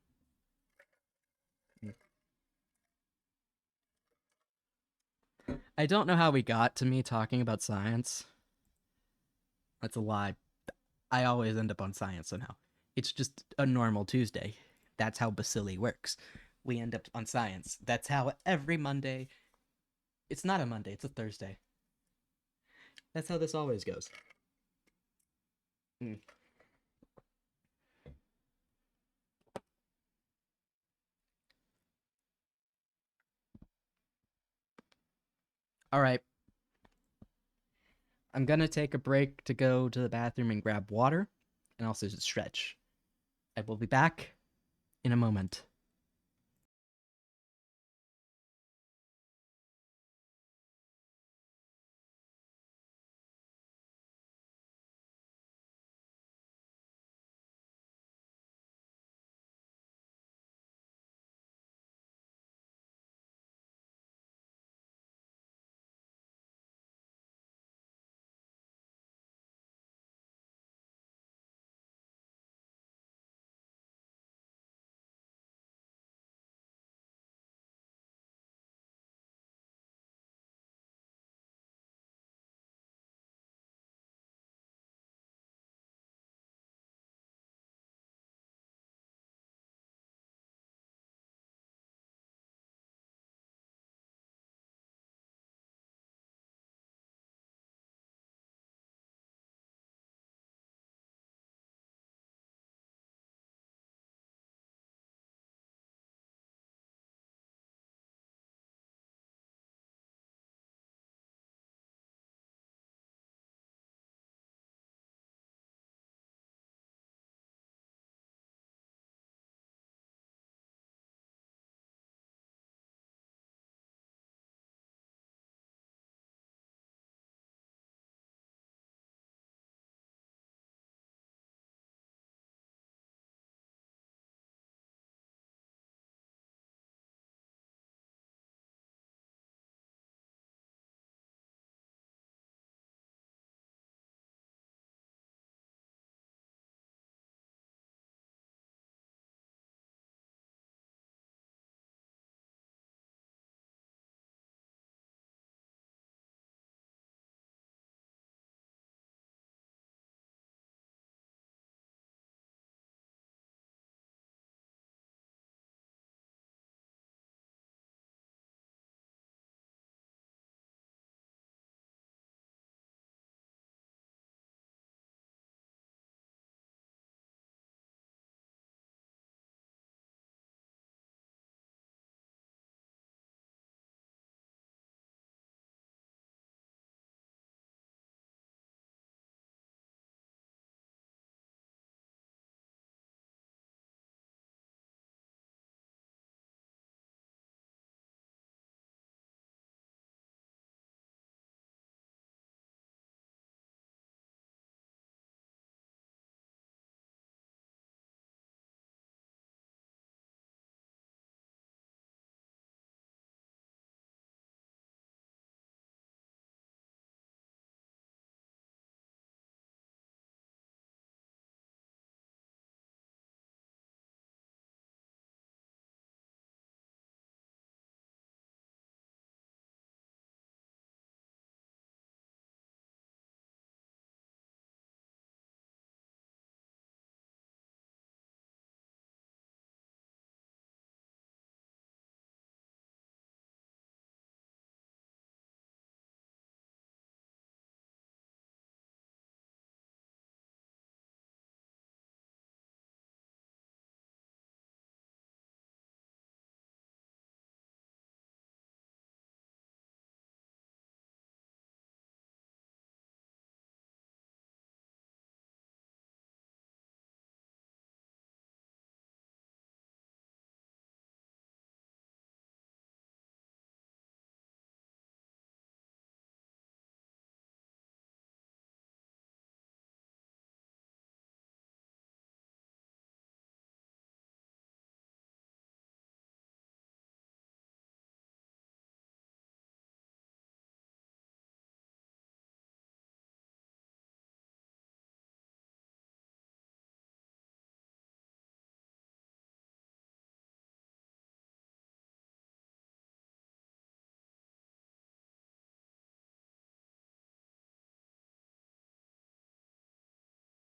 I don't know how we got to me talking about science. That's a lie. I always end up on science somehow. It's just a normal Tuesday. That's how Bacilli works. We end up on science. That's how every Monday. It's not a Monday, it's a Thursday. That's how this always goes. Mm. All right. I'm going to take a break to go to the bathroom and grab water and also stretch. I will be back in a moment.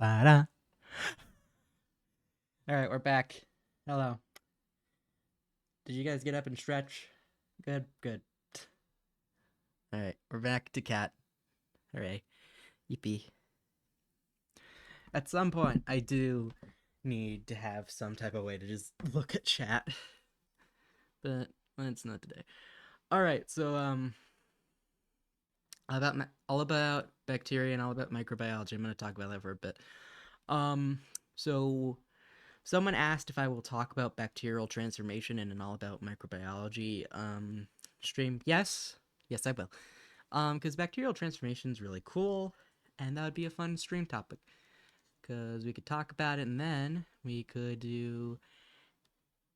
Ba-da. All right, we're back. Hello. Did you guys get up and stretch? Good, good. All right, we're back to cat. Hooray. Yippee. At some point, I do need to have some type of way to just look at chat. But it's not today. All right, so all about bacteria and all about microbiology. I'm going to talk about that for a bit. So someone asked if I will talk about bacterial transformation in an all about microbiology stream. Yes, I will. Because bacterial transformation is really cool, and that would be a fun stream topic. Because we could talk about it, and then we could do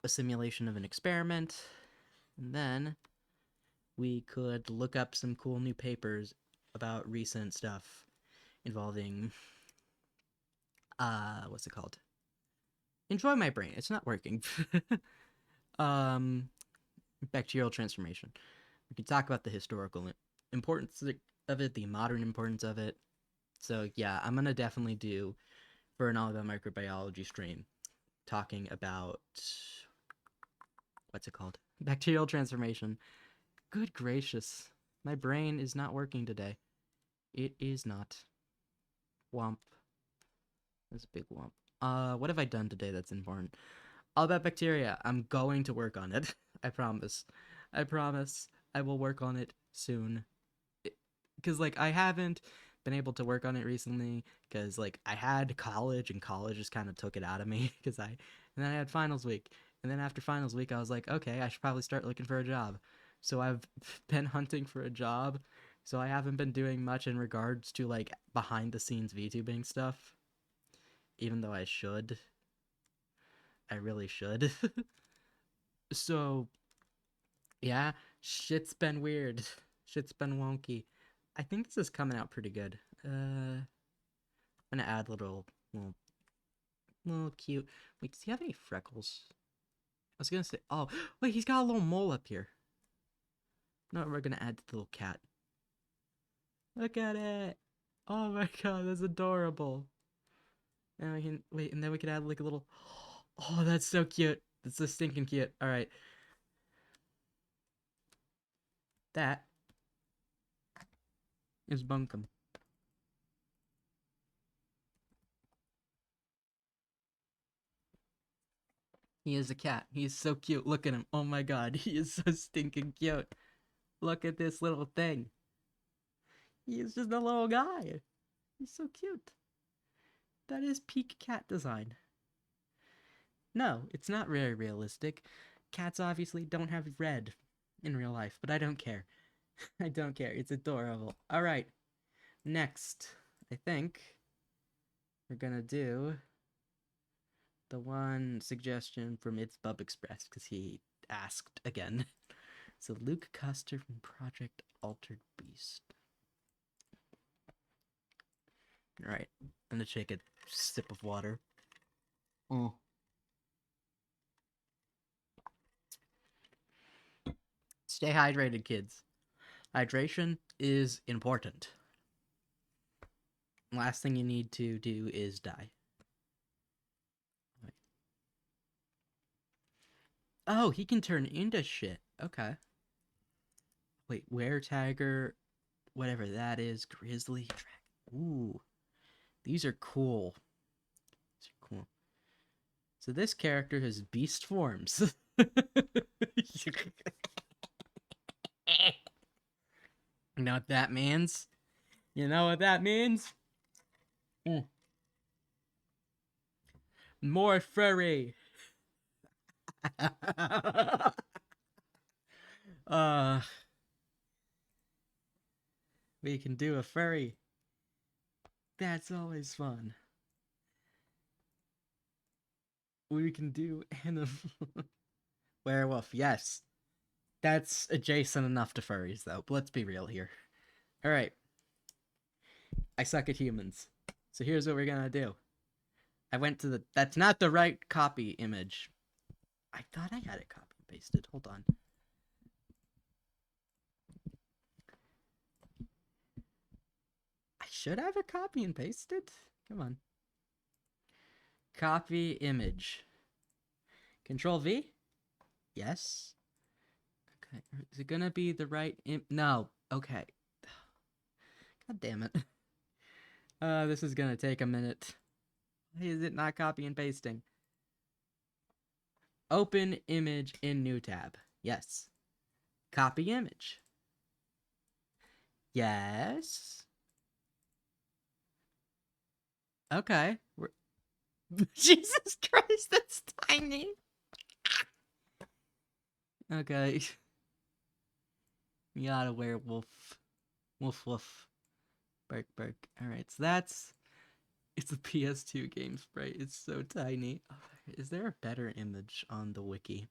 a simulation of an experiment, and then we could look up some cool new papers about recent stuff involving what's it called? Enjoy my brain. It's not working. Bacterial transformation. We could talk about the historical importance of it, the modern importance of it. So yeah, I'm gonna definitely do for an all about microbiology stream talking about what's it called? Bacterial transformation. Good gracious. My brain is not working today. It is not. Womp. That's a big womp. What have I done today that's important? All about bacteria. I'm going to work on it. I promise. I promise. I will work on it soon. Because, like, I haven't been able to work on it recently because, like, I had college and college just kind of took it out of me and then I had finals week. And then after finals week, I was like, okay, I should probably start looking for a job. So I've been hunting for a job. So I haven't been doing much in regards to, like, behind the scenes VTubing stuff. Even though I should. I really should. So, yeah, shit's been weird. Shit's been wonky. I think this is coming out pretty good. I'm gonna add little cute. Wait, does he have any freckles? I was gonna say, oh, wait, he's got a little mole up here. No, we're gonna add the little cat. Look at it. Oh my god, that's adorable. And we can wait, and then we can add like a little. Oh, that's so cute. That's so stinking cute. All right. That is Bunkum. He is a cat. He is so cute. Look at him. Oh my god, he is so stinking cute. Look at this little thing. He is just a little guy. He's so cute. That is peak cat design. No, it's not very realistic. Cats obviously don't have red in real life, but I don't care. I don't care. It's adorable. Alright. Next, I think we're gonna do the one suggestion from It's Bub Express because he asked again. So Luke Custer from Project Altered Beast. Alright, I'm gonna take a sip of water. Stay hydrated, kids. Hydration is important. Last thing you need to do is die. Oh, he can turn into shit. Okay. Wait, Were-Tiger, whatever that is, Grizzly Dragon. Ooh, these are cool. These are cool. So this character has beast forms. You know what that means? You know what that means? More furry. uh, we can do a furry. That's always fun. We can do animal werewolf. Yes, that's adjacent enough to furries, though. But let's be real here. All right, I suck at humans, so here's what we're gonna do. I went to the. That's not the right copy image. I thought I had it copy and pasted. Hold on. I should have it copy and pasted. Come on. Copy image. Control V? Yes. Okay. Is it gonna be the right no. Okay. God damn it. This is gonna take a minute. Why is it not copy and pasting? Open image in new tab. Yes. Copy image. Yes. Okay. Jesus Christ, that's tiny. Okay. You got a werewolf. Woof woof. Bark bark. Alright, so that's... It's a PS2 game sprite. It's so tiny. Is there a better image on the wiki?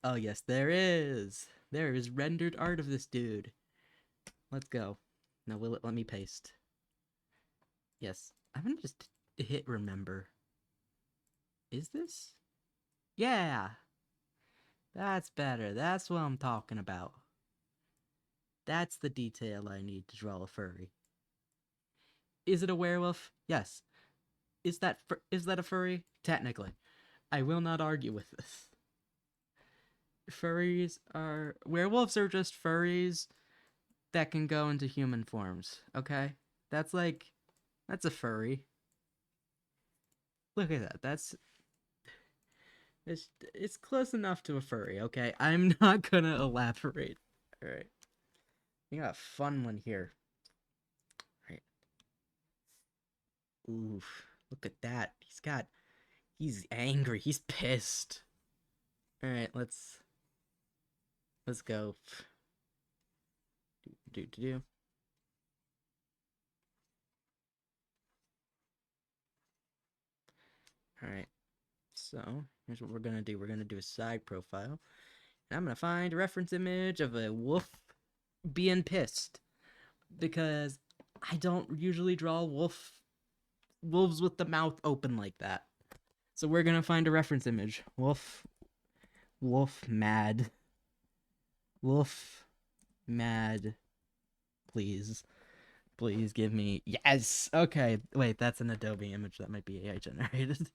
Oh yes, there is. There is rendered art of this dude. Let's go. Now will it let me paste? Yes. I'm gonna just hit remember. Is this? Yeah! That's better. That's what I'm talking about. That's the detail I need to draw a furry. Is it a werewolf? Yes. Is that a furry? Technically. I will not argue with this. Werewolves are just furries that can go into human forms, okay? That's a furry. Look at that. It's close enough to a furry, okay? I'm not gonna elaborate. Alright. We got a fun one here. Alright. Oof. Look at that. He's angry. He's pissed. Alright, let's go. Do. Alright. So, here's what we're gonna do. We're gonna do a side profile. And I'm gonna find a reference image of a wolf being pissed. Because I don't usually draw wolves with the mouth open like that. So we're gonna find a reference image. Wolf mad. Wolf mad. Please give me... Yes! Okay, wait, that's an Adobe image. That might be AI generated.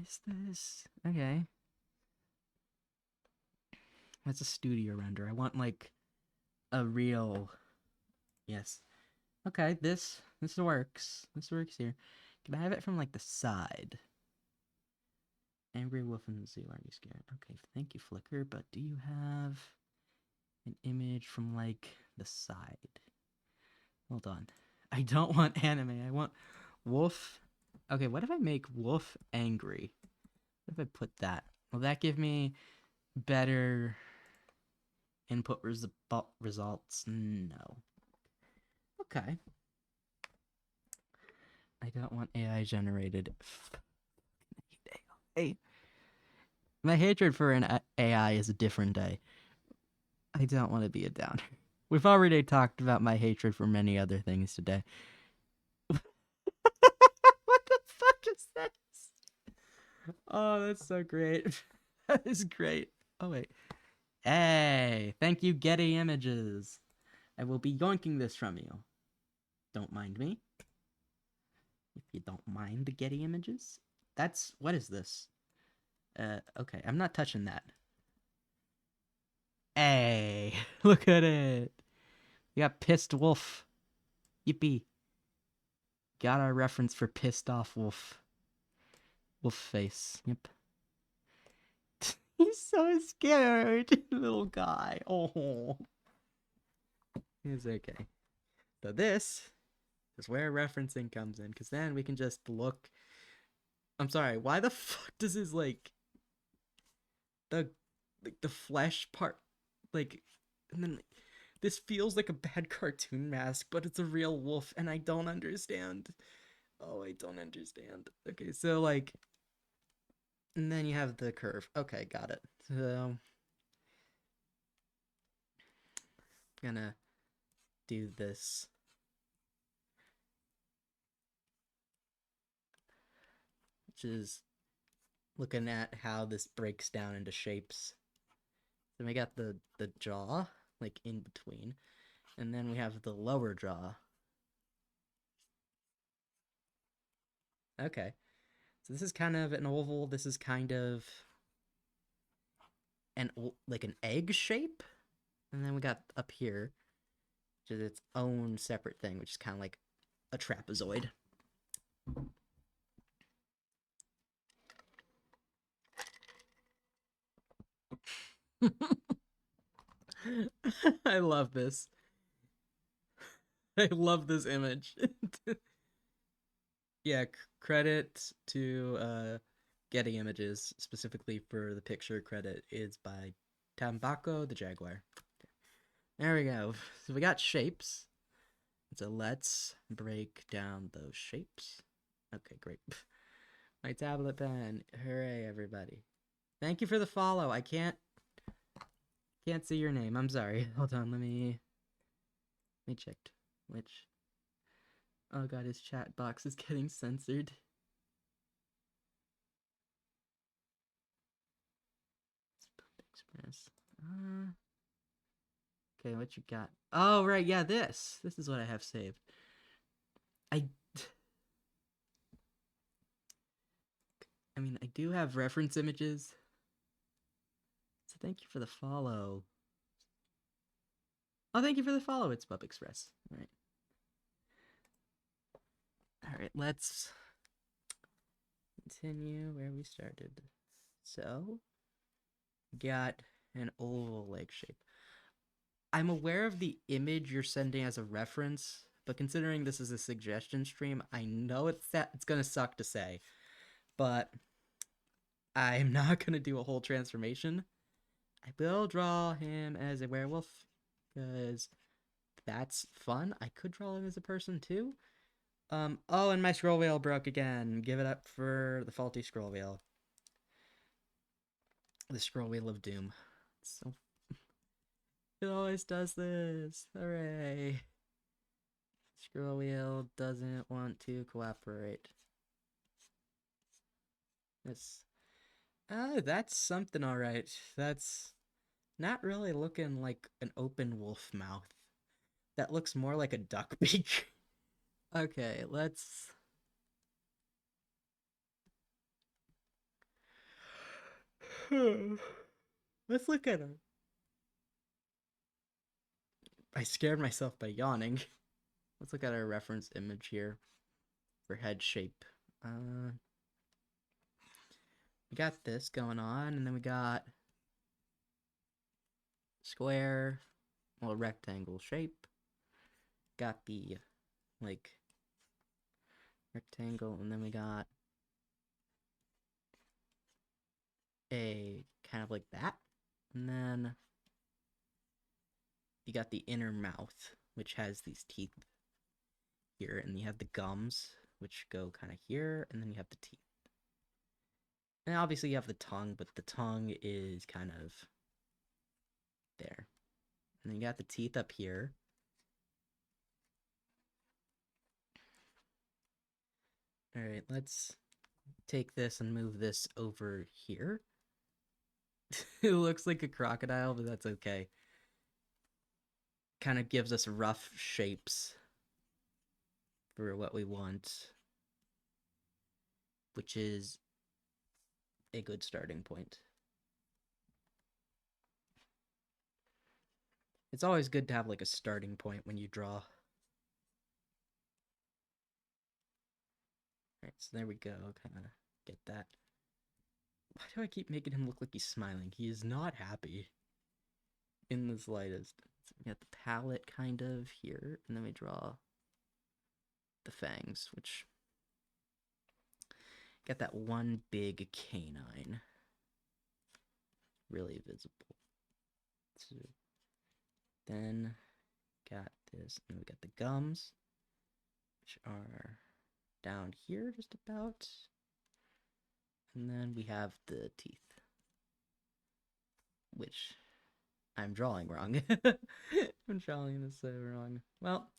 Is this... Okay. That's a studio render. I want, like, a real... Yes. Okay, this works. This works here. Can I have it from, like, the side? Angry wolf in the zoo. Are you scared? Okay, thank you, Flickr. But do you have an image from, like, the side? Hold on. I don't want anime. I want wolf. Okay, what if I make wolf angry? What if I put that? Will that give me better input results? No. Okay. I don't want AI generated. AI. My hatred for an AI is a different day. I don't want to be a downer. We've already talked about my hatred for many other things today. What the fuck is this? Oh, that's so great. That is great. Oh, wait. Hey, thank you, Getty Images. I will be yoinking this from you. Don't mind me. If you don't mind the Getty Images. What is this? Okay, I'm not touching that. Hey, look at it. We got Pissed Wolf. Yippee. Got our reference for Pissed Off Wolf. Wolf face. Yep. He's so scared, little guy. Oh. It's okay. So this is where referencing comes in, because then we can just look. I'm sorry, why the fuck does his, like the flesh part, like, and then this feels like a bad cartoon mask, but it's a real wolf, and I don't understand. Oh, I don't understand. Okay, so, like, and then you have the curve. Okay, got it. So, I'm gonna do this. Which is looking at how this breaks down into shapes. Then we got the jaw, like, in between. And then we have the lower jaw. Okay. So this is kind of an oval. This is kind of like an egg shape. And then we got up here, which is its own separate thing, which is kind of like a trapezoid. I love this. I love this image. Yeah, credit to Getty Images, specifically for the picture credit is by Tambaco the Jaguar. There we go. So we got shapes. So let's break down those shapes. Okay, great. My tablet pen. Hooray, everybody. Thank you for the follow. I can't see your name. I'm sorry. Hold on, let me check which. Oh god, his chat box is getting censored. Express. Okay, what you got? Oh right, yeah, this is what I have saved. I mean, I do have reference images. So thank you for the follow. Oh, thank you for the follow. It's Bub Express. All right. All right, let's continue where we started. So, got an oval leg shape. I'm aware of the image you're sending as a reference, but considering this is a suggestion stream, I know it's gonna suck to say, but I'm not gonna do a whole transformation. I will draw him as a werewolf because that's fun. I could draw him as a person too. Oh, and my scroll wheel broke again. Give it up for the faulty scroll wheel. The scroll wheel of doom. So it always does this. Hooray. Scroll wheel doesn't want to cooperate. That's something alright. That's not really looking like an open wolf mouth. That looks more like a duck beak. Okay, let's look at her. I scared myself by yawning. Let's look at our reference image here for head shape. We got this going on, and then we got square, well, rectangle shape. Got the, like, rectangle, and then we got a kind of like that. And then you got the inner mouth, which has these teeth here, and you have the gums, which go kind of here, and then you have the teeth. And obviously you have the tongue, but the tongue is kind of there. And then you got the teeth up here. All right, let's take this and move this over here. It looks like a crocodile, but that's okay. Kind of gives us rough shapes for what we want, which is a good starting point. It's always good to have like a starting point when you draw. Alright, so there we go. Kind of get that. Why do I keep making him look like he's smiling? He is not happy in the slightest. So we got the palette kind of here, and then we draw the fangs, which got that one big canine. Really visible. So then got this, and we got the gums, which are down here just about. And then we have the teeth, which I'm drawing wrong. I'm drawing this so wrong. Well,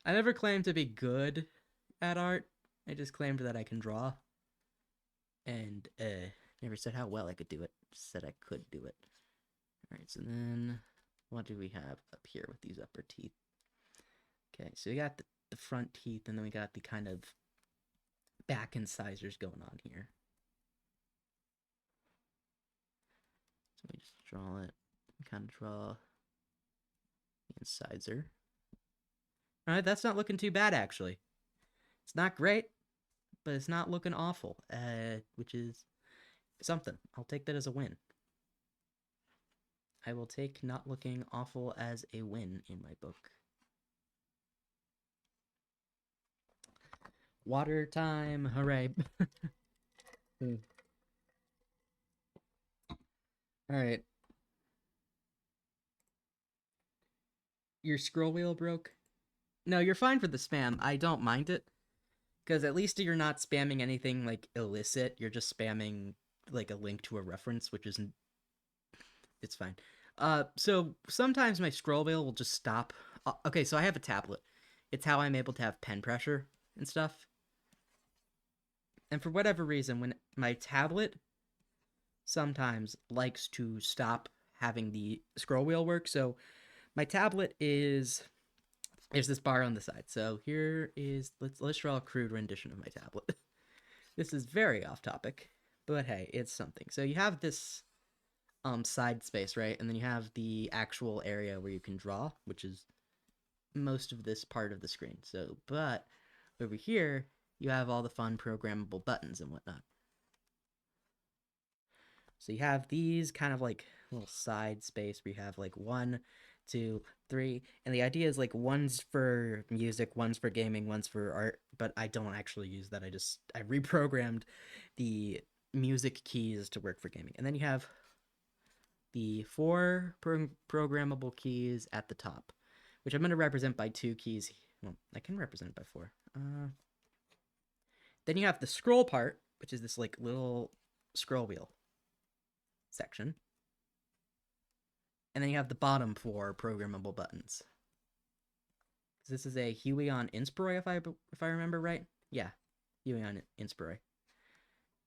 I never claimed to be good at art. I just claimed that I can draw. And never said how well I could do it. Just said I could do it. Alright, so then what do we have up here with these upper teeth? Okay, so we got the front teeth, and then we got the kind of back incisors going on here. So let me just draw it. Kind of draw the incisor. All right, that's not looking too bad, actually. It's not great, but it's not looking awful, which is something. I'll take that as a win. I will take not looking awful as a win in my book. Water time, hooray. Alright. Your scroll wheel broke? No, you're fine for the spam. I don't mind it. Because at least you're not spamming anything, like, illicit. You're just spamming, like, a link to a reference, which isn't... It's fine. So sometimes my scroll wheel will just stop. Okay, so I have a tablet. It's how I'm able to have pen pressure and stuff. And for whatever reason, when my tablet sometimes likes to stop having the scroll wheel work, so my tablet is... There's this bar on the side. So here is... Let's draw a crude rendition of my tablet. This is very off topic, but hey, it's something. So you have this side space, right? And then you have the actual area where you can draw, which is most of this part of the screen. So, but over here, you have all the fun programmable buttons and whatnot. So you have these kind of like little side space where you have like 1, 2, 3, and the idea is like one's for music, one's for gaming, one's for art, but I don't actually use that. I reprogrammed the music keys to work for gaming. And then you have the 4 programmable keys at the top, which I'm going to represent by 2 keys. Well, I can represent it by 4. Then you have the scroll part, which is this like little scroll wheel section. And then you have the bottom 4 programmable buttons. This is a Huion Inspiroi, if I remember right. Yeah, Huion Inspiroi.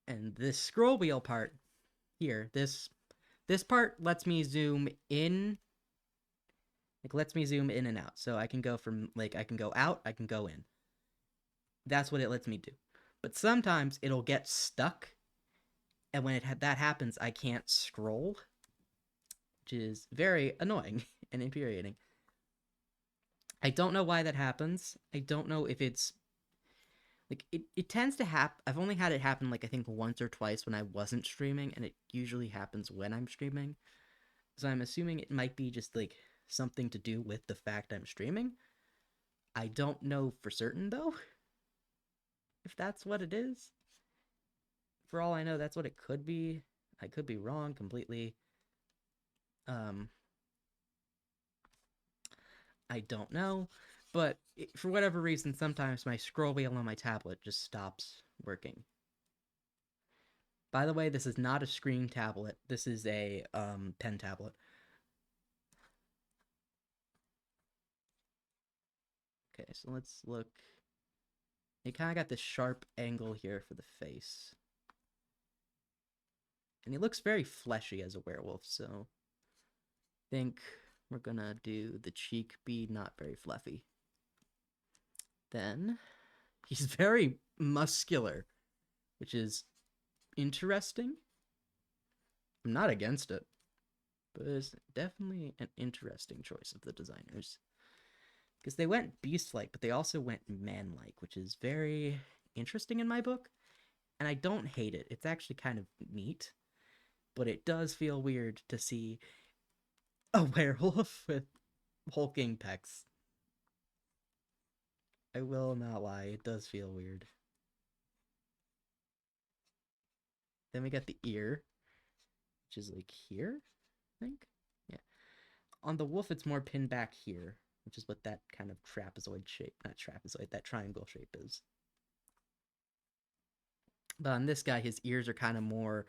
And this scroll wheel part here, this part lets me zoom in. Like, lets me zoom in and out. So I can go from, like, I can go out, I can go in. That's what it lets me do. But sometimes it'll get stuck. And when that happens, I can't scroll. Which is very annoying and infuriating. I don't know why that happens. I don't know if it's... Like, it tends to happen... I've only had it happen, like, I think once or twice when I wasn't streaming. And it usually happens when I'm streaming. So I'm assuming it might be just, like, something to do with the fact I'm streaming. I don't know for certain, though, if that's what it is. For all I know, that's what it could be. I could be wrong completely. I don't know, but for whatever reason, sometimes my scroll wheel on my tablet just stops working. By the way, this is not a screen tablet. This is a pen tablet. Okay, so let's look. It kind of got this sharp angle here for the face. And he looks very fleshy as a werewolf, so I think we're gonna do the cheek be not very fluffy. Then he's very muscular, which is interesting. I'm not against it, but it's definitely an interesting choice of the designers. Because they went beast-like, but they also went man-like, which is very interesting in my book. And I don't hate it. It's actually kind of neat. But it does feel weird to see a werewolf with hulking pecs. I will not lie, it does feel weird. Then we got the ear, which is like here, I think? Yeah. On the wolf, it's more pinned back here, which is what that kind of trapezoid shape, not trapezoid, that triangle shape is. But on this guy, his ears are kind of more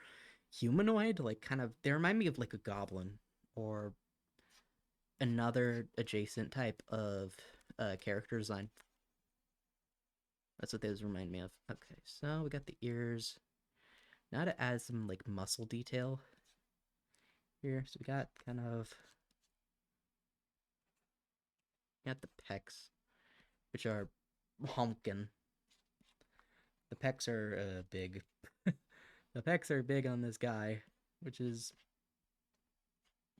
humanoid, like kind of, they remind me of like a goblin or another adjacent type of character design. That's what those remind me of. Okay, so we got the ears. Now to add some like muscle detail here. So we got kind of... We got the pecs, which are honkin'. The pecs are big. The pecs are big on this guy, which is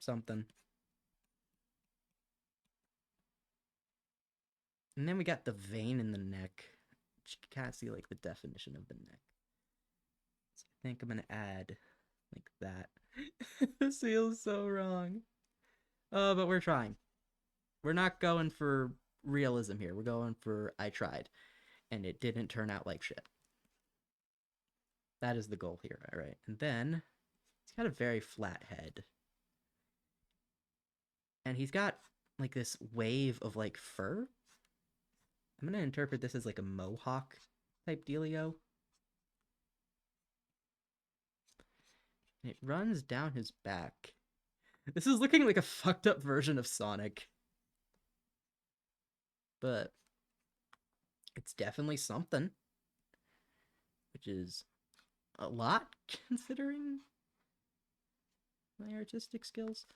something. And then we got the vein in the neck. You can't see like the definition of the neck. So I think I'm gonna add like that. This feels so wrong. Oh, but we're trying. We're not going for realism here. We're going for I tried, and it didn't turn out like shit. That is the goal here, all right? And then he's got a very flat head, and he's got like this wave of like fur. I'm gonna interpret this as like a mohawk type dealio. And it runs down his back. This is looking like a fucked up version of Sonic. But it's definitely something. Which is a lot considering my artistic skills.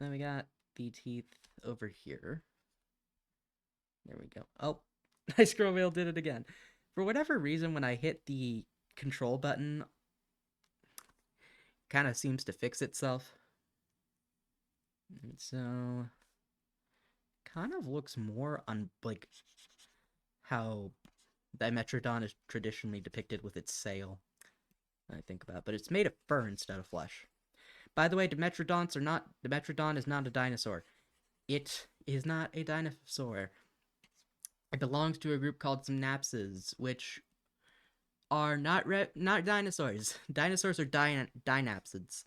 Then we got the teeth over here. There we go. Oh, my scroll wheel did it again. For whatever reason, when I hit the control button, kind of seems to fix itself. And so, kind of looks more on like how Dimetrodon is traditionally depicted with its sail. I think about, but it's made of fur instead of flesh. By the way, Dimetrodon is not a dinosaur. It is not a dinosaur. It belongs to a group called Synapses, which are not dinosaurs. Dinosaurs are dynapsids.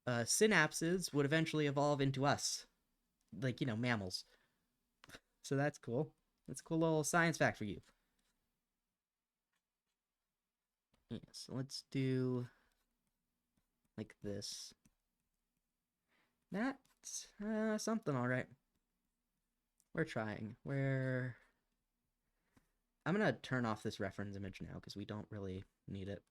Synapses would eventually evolve into us, like, you know, mammals. So that's cool. That's a cool little science fact for you. Yeah, so let's do like this. That's something, all right. We're trying. I'm gonna turn off this reference image now because we don't really need it.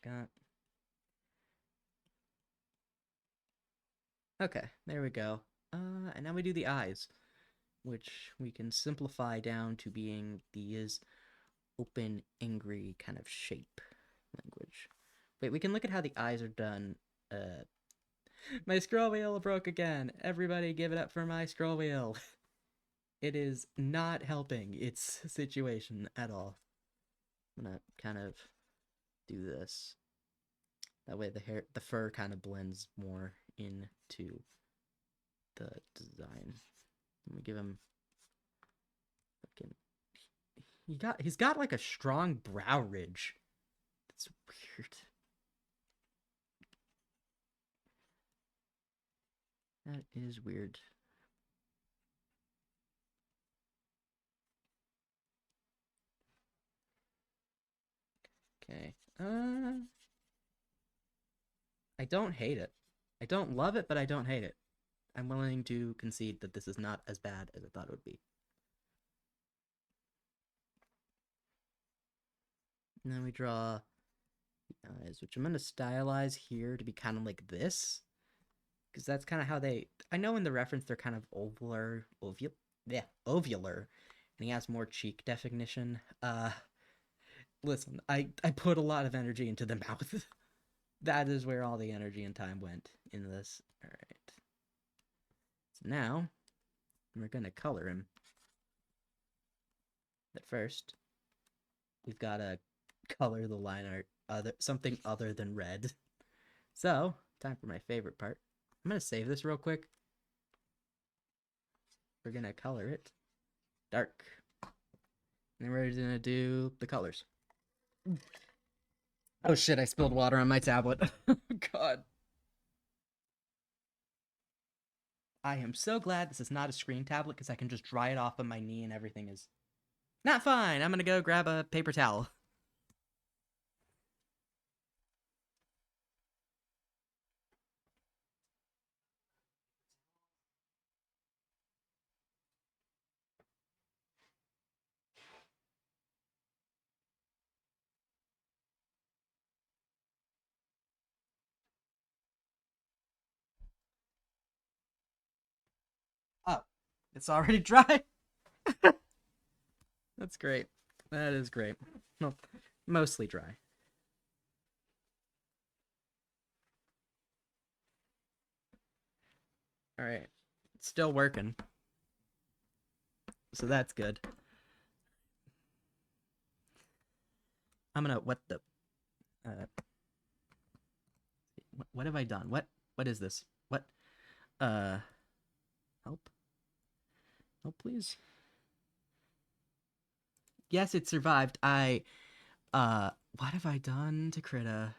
Got. Okay, there we go. And now we do the eyes, which we can simplify down to being these open, angry kind of shape language. Wait, we can look at how the eyes are done. My scroll wheel broke again. Everybody give it up for my scroll wheel. It is not helping its situation at all. I'm gonna kind of do this. That way the fur kind of blends more into the design. Let me give him fucking he's got like a strong brow ridge. That's weird. That is weird. Okay. I don't hate it. I don't love it, but I don't hate it. I'm willing to concede that this is not as bad as I thought it would be. And then we draw the eyes, which I'm going to stylize here to be kind of like this. Because that's kind of how they... I know in the reference they're kind of ovular. And he has more cheek definition. Listen, I put a lot of energy into the mouth. That is where all the energy and time went in this. Alright. So now, we're going to color him. But first, we've got to color the line art something other than red. So, time for my favorite part. I'm going to save this real quick. We're going to color it dark. And then we're going to do the colors. Oh shit, I spilled water on my tablet. God. I am so glad this is not a screen tablet because I can just dry it off on my knee and everything is not fine. I'm gonna go grab a paper towel. Oh, It's already dry. That's great. That is great. Well, mostly dry. All right. It's still working. So that's good. I'm gonna uh what have I done? What is this? What uh help? Help please. Yes, it survived. What have I done to Krita?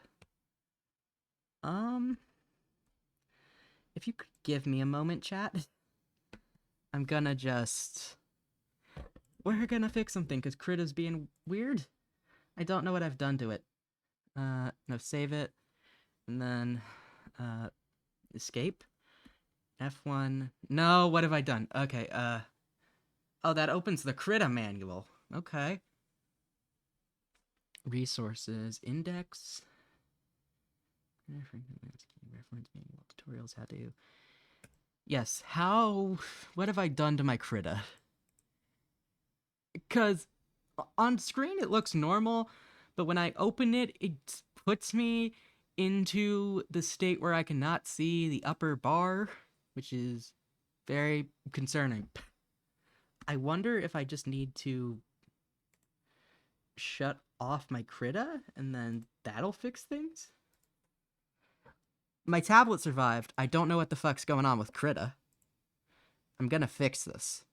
Um if you could give me a moment, chat. I'm gonna just we're gonna fix something because Krita's being weird. I don't know what I've done to it. No, save it. And then escape. F1. No, what have I done? Okay, oh, that opens the Krita manual. Okay. Resources, index. Reference manual, tutorials, how to. Yes, what have I done to my Krita? Because on screen it looks normal, but when I open it, it puts me into the state where I cannot see the upper bar, which is very concerning. I wonder if I just need to shut off my Krita and then that'll fix things? My tablet survived. I don't know what the fuck's going on with Krita. I'm gonna fix this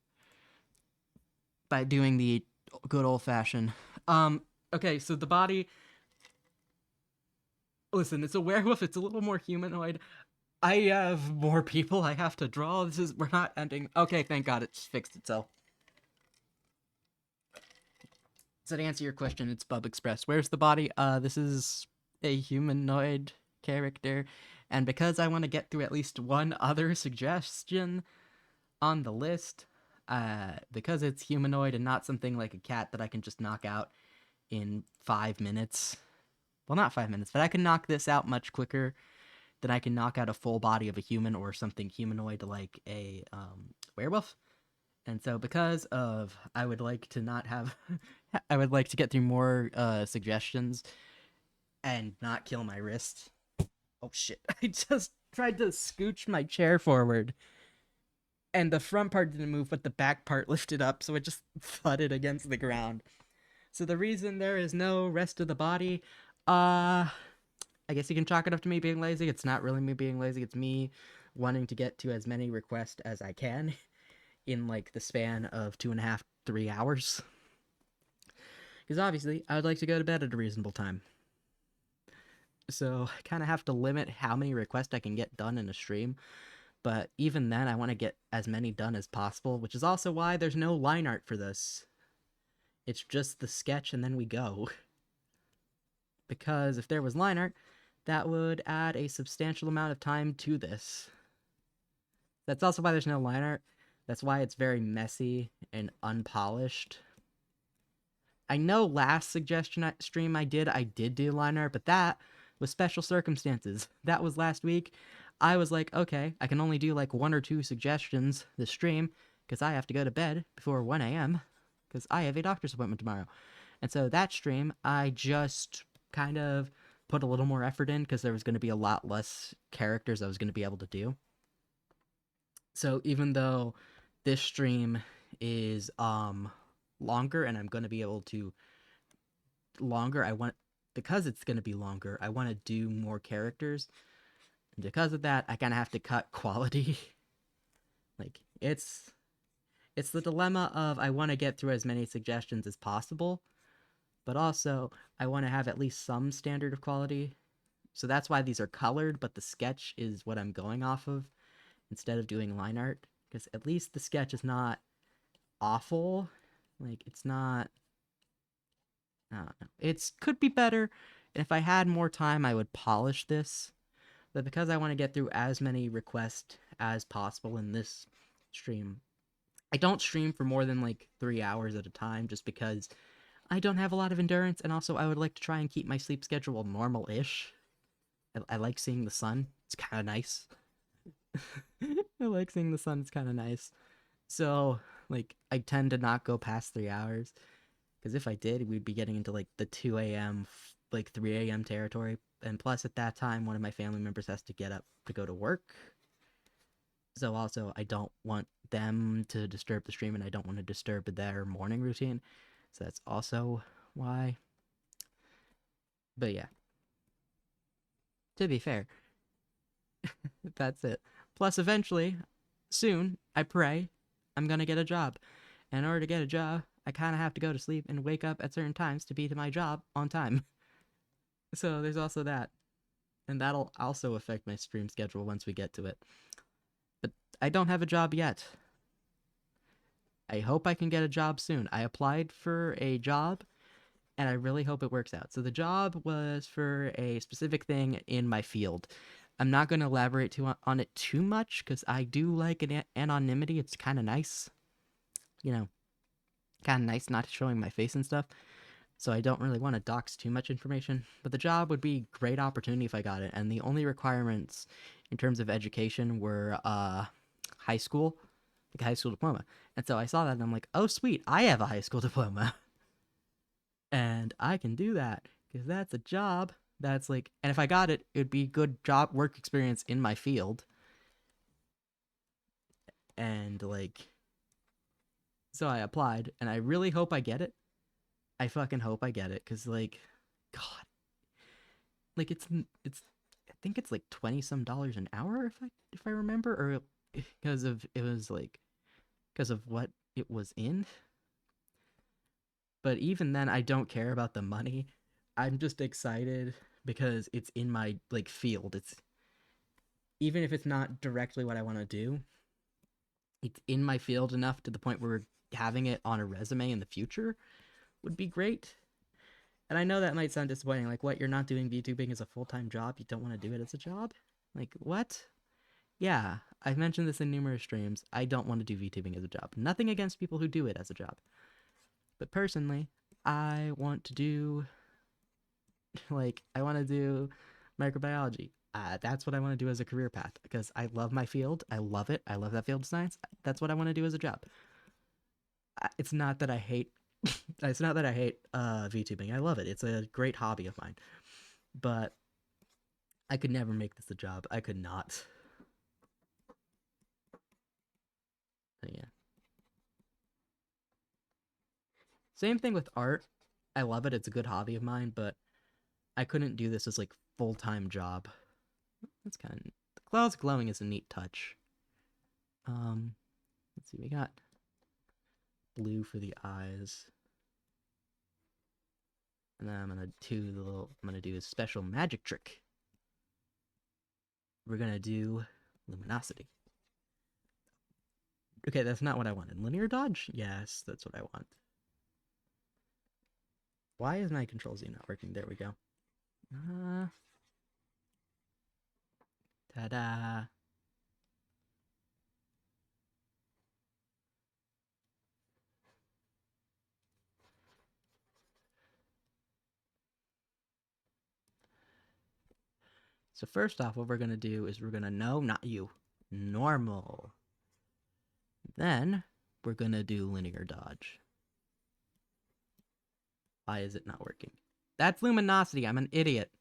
by doing the good old-fashioned. Okay, so the body. Listen, it's a werewolf. It's a little more humanoid. I have more people I have to draw. We're not ending. Okay, thank God it's fixed itself. So to answer your question, it's Bub Express. Where's the body? This is a humanoid character, and because I want to get through at least one other suggestion on the list, because it's humanoid and not something like a cat that I can just knock out in 5 minutes. Well, not 5 minutes, but I can knock this out much quicker than I can knock out a full body of a human or something humanoid like a werewolf. And so because of I would like to not have I would like to get through more suggestions and not kill my wrist. Oh shit. I just tried to scooch my chair forward and the front part didn't move, but the back part lifted up, so it just thudded against the ground. So the reason there is no rest of the body, I guess you can chalk it up to me being lazy. It's not really me being lazy, it's me wanting to get to as many requests as I can in like the span of 2.5, 3 hours. Because obviously, I would like to go to bed at a reasonable time. So I kind of have to limit how many requests I can get done in a stream. But even then, I want to get as many done as possible, which is also why there's no line art for this. It's just the sketch and then we go. Because if there was line art, that would add a substantial amount of time to this. That's also why there's no line art. That's why it's very messy and unpolished. I know last suggestion stream I did do line art, but that was special circumstances. That was last week. I was like, okay, I can only do like 1 or 2 suggestions this stream because I have to go to bed before 1 a.m. because I have a doctor's appointment tomorrow. And so that stream, I just kind of put a little more effort in because there was going to be a lot less characters I was going to be able to do. So even though this stream is longer and I'm going to be able to because it's going to be longer, I want to do more characters. And because of that, I kind of have to cut quality. Like it's the dilemma of I want to get through as many suggestions as possible, but also I want to have at least some standard of quality. So that's why these are colored, but the sketch is what I'm going off of instead of doing line art, because at least the sketch is not awful. Like it's not I don't know. It could be better, and if I had more time I would polish this. But because I want to get through as many requests as possible in this stream, I don't stream for more than like 3 hours at a time just because I don't have a lot of endurance, and also I would like to try and keep my sleep schedule normal-ish. I like seeing the sun. It's kind of nice. I like seeing the sun. It's kind of nice. So, like, I tend to not go past 3 hours. Because if I did, we'd be getting into, like, the 2 a.m., like, 3 a.m. territory. And plus, at that time, one of my family members has to get up to go to work. So, also, I don't want them to disturb the stream, and I don't want to disturb their morning routine. So, that's also why. But yeah, to be fair, that's it. Plus, eventually, soon, I pray, I'm gonna get a job. And in order to get a job, I kind of have to go to sleep and wake up at certain times to be to my job on time. So there's also that. And that'll also affect my stream schedule once we get to it. But I don't have a job yet. I hope I can get a job soon. I applied for a job and I really hope it works out. So the job was for a specific thing in my field. I'm not going to elaborate on it too much because I do like anonymity. It's kind of nice, you know, kind of nice not showing my face and stuff. So I don't really want to dox too much information. But the job would be a great opportunity if I got it. And the only requirements in terms of education were high school, like a high school diploma. And so I saw that and I'm like, oh sweet, I have a high school diploma. And I can do that because that's a job that's like, and if I got it, it'd be good job work experience in my field. And like, so I applied and I really hope I get it. I fucking hope I get it because like, God, like it's I think it's like 20 some dollars an hour if I remember, or because of it was like because of what it was in. But even then, I don't care about the money. I'm just excited because it's in my like field. It's even if it's not directly what I want to do, it's in my field enough to the point where having it on a resume in the future would be great. And I know that might sound disappointing. Like, what, you're not doing VTubing as a full time job? You don't want to do it as a job? Like, what? Yeah, I've mentioned this in numerous streams. I don't want to do VTubing as a job. Nothing against people who do it as a job. But personally, I want to do, like, I want to do microbiology. That's what I want to do as a career path because I love my field. I love it. I love that field of science. That's what I want to do as a job. It's not that I hate. It's not that I hate VTubing. I love it. It's a great hobby of mine. But I could never make this a job. I could not. But yeah. Same thing with art. I love it. It's a good hobby of mine, but I couldn't do this as like full-time job. That's kind of the clouds glowing is a neat touch. Let's see. We got blue for the eyes. And then I'm gonna do a special magic trick. We're gonna do luminosity. Okay, that's not what I wanted. Linear dodge? Yes, that's what I want. Why is my control Z not working? There we go. Ta-da. So first off, what we're gonna do is we're gonna not you, normal. Then we're gonna do linear dodge. Why is it not working? That's luminosity. I'm an idiot.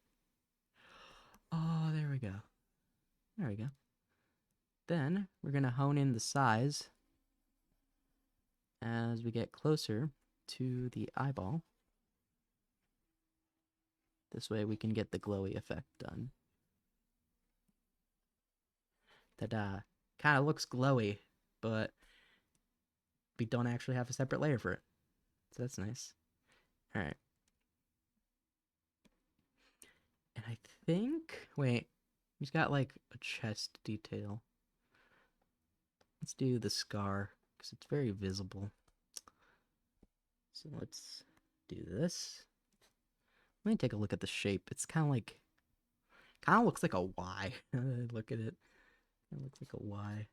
Oh, there we go. There we go. Then we're gonna hone in the size as we get closer to the eyeball. This way we can get the glowy effect done. Ta-da. Kind of looks glowy, but we don't actually have a separate layer for it. So that's nice. All right. And I think, wait, he's got like a chest detail. Let's do the scar because it's very visible. So let's do this. Let me take a look at the shape. It's kind of looks like a Y. Look at it. It looks like a Y.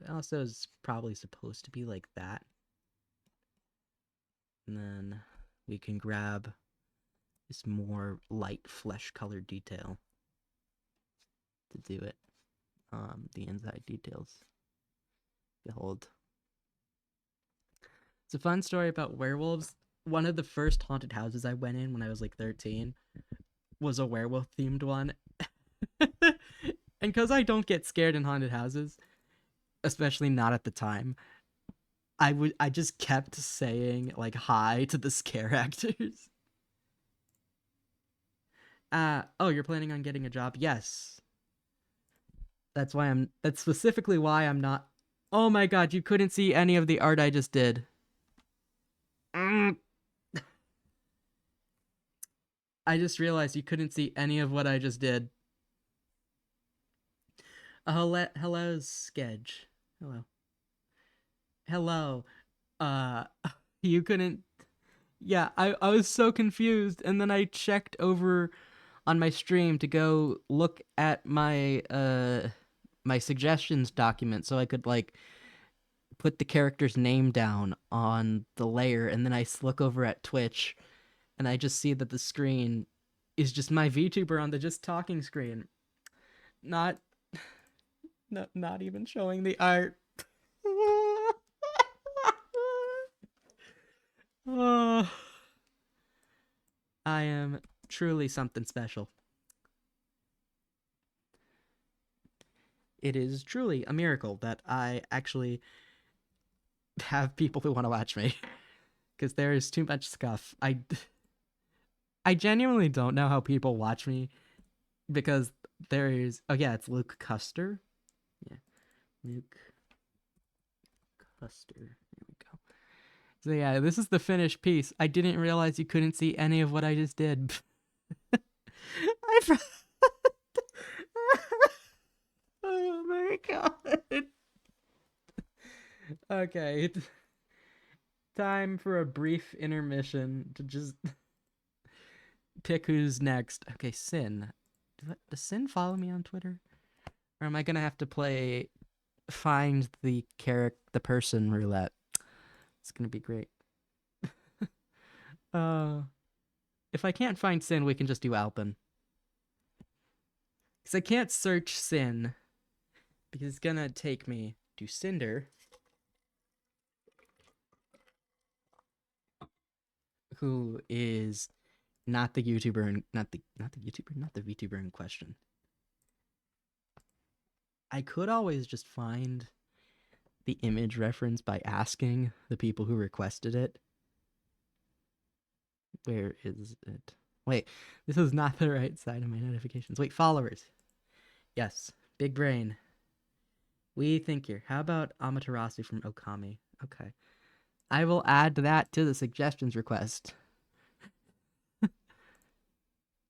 It also is probably supposed to be like that. And then we can grab this more light flesh colored detail to do it. the inside details. Behold. It's a fun story about werewolves. One of the first haunted houses I went in when I was like 13 was a werewolf themed one. And because I don't get scared in haunted houses, especially not at the time, I just kept saying like hi to the scare actors. Oh, you're planning on getting a job? Yes. That's specifically why I'm not. Oh my god, you couldn't see any of the art I just did. I just realized you couldn't see any of what I just did. Hello, Sketch. Hello. Hello. Uh, you couldn't. Yeah, I was so confused, and then I checked over on my stream to go look at my suggestions document so I could like put the character's name down on the layer, and then I look over at Twitch and I just see that the screen is just my VTuber on the just talking screen. Not not even showing the art. Oh, I am truly something special. It is truly a miracle that I actually have people who want to watch me because there is too much scuff. I genuinely don't know how people watch me because there is. Oh yeah, it's Luke Custer. Yeah, Luke Custer. There we go. So yeah, this is the finished piece. I didn't realize you couldn't see any of what I just did. I. Oh my god. Okay. Time for a brief intermission to just pick who's next. Okay, Sin. Does Sin follow me on Twitter? Or am I gonna have to play find the person roulette? It's gonna be great. If I can't find Sin, we can just do Alpin. Because I can't search Sin. Because it's gonna take me to Cinder. Who is not the YouTuber and not the VTuber in question. I could always just find the image reference by asking the people who requested it. Where is it? Wait, this is not the right side of my notifications. Wait, followers. Yes, big brain. We think here. How about Amaterasu from Okami? Okay. I will add that to the suggestions request.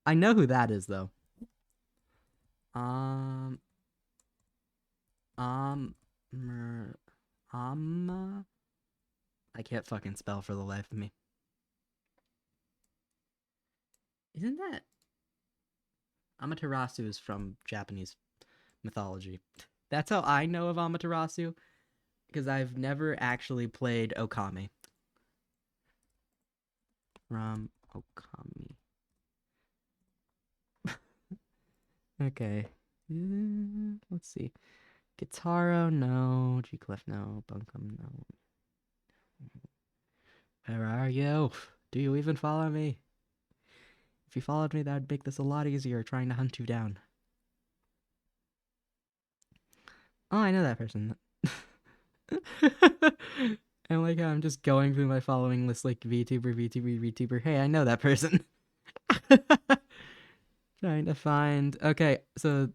I know who that is, though. I can't fucking spell for the life of me. Isn't that Amaterasu is from Japanese mythology? That's how I know of Amaterasu, because I've never actually played Okami. From Okami. Okay. Let's see. Guitaro, no. G-Clef, no. Bunkum, no. Where are you? Do you even follow me? If you followed me, that would make this a lot easier trying to hunt you down. Oh, I know that person. And like how I'm just going through my following list like VTuber. Hey, I know that person. Trying to find. Okay, so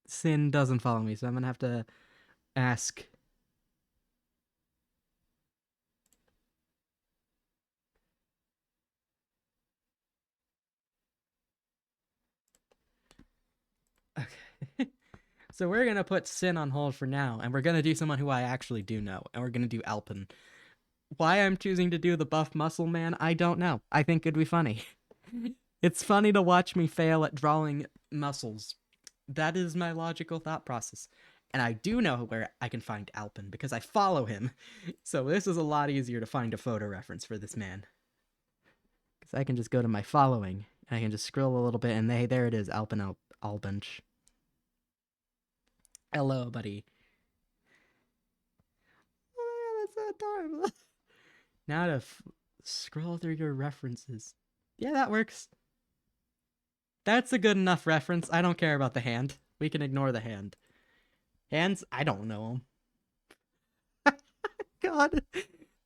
Sin doesn't follow me, so I'm gonna have to ask. Okay. So we're gonna put Sin on hold for now, and we're gonna do someone who I actually do know, and we're gonna do Alpin. Why I'm choosing to do the buff muscle man, I don't know. I think it'd be funny. It's funny to watch me fail at drawing muscles. That is my logical thought process. And I do know where I can find Alpin because I follow him. So this is a lot easier to find a photo reference for this man. Because I can just go to my following and I can just scroll a little bit and there it is, Alpin Albench. Hello, buddy. Oh, that's so adorable. Now to scroll through your references. Yeah, that works. That's a good enough reference. I don't care about the hand. We can ignore the hand. Hands, I don't know them. God.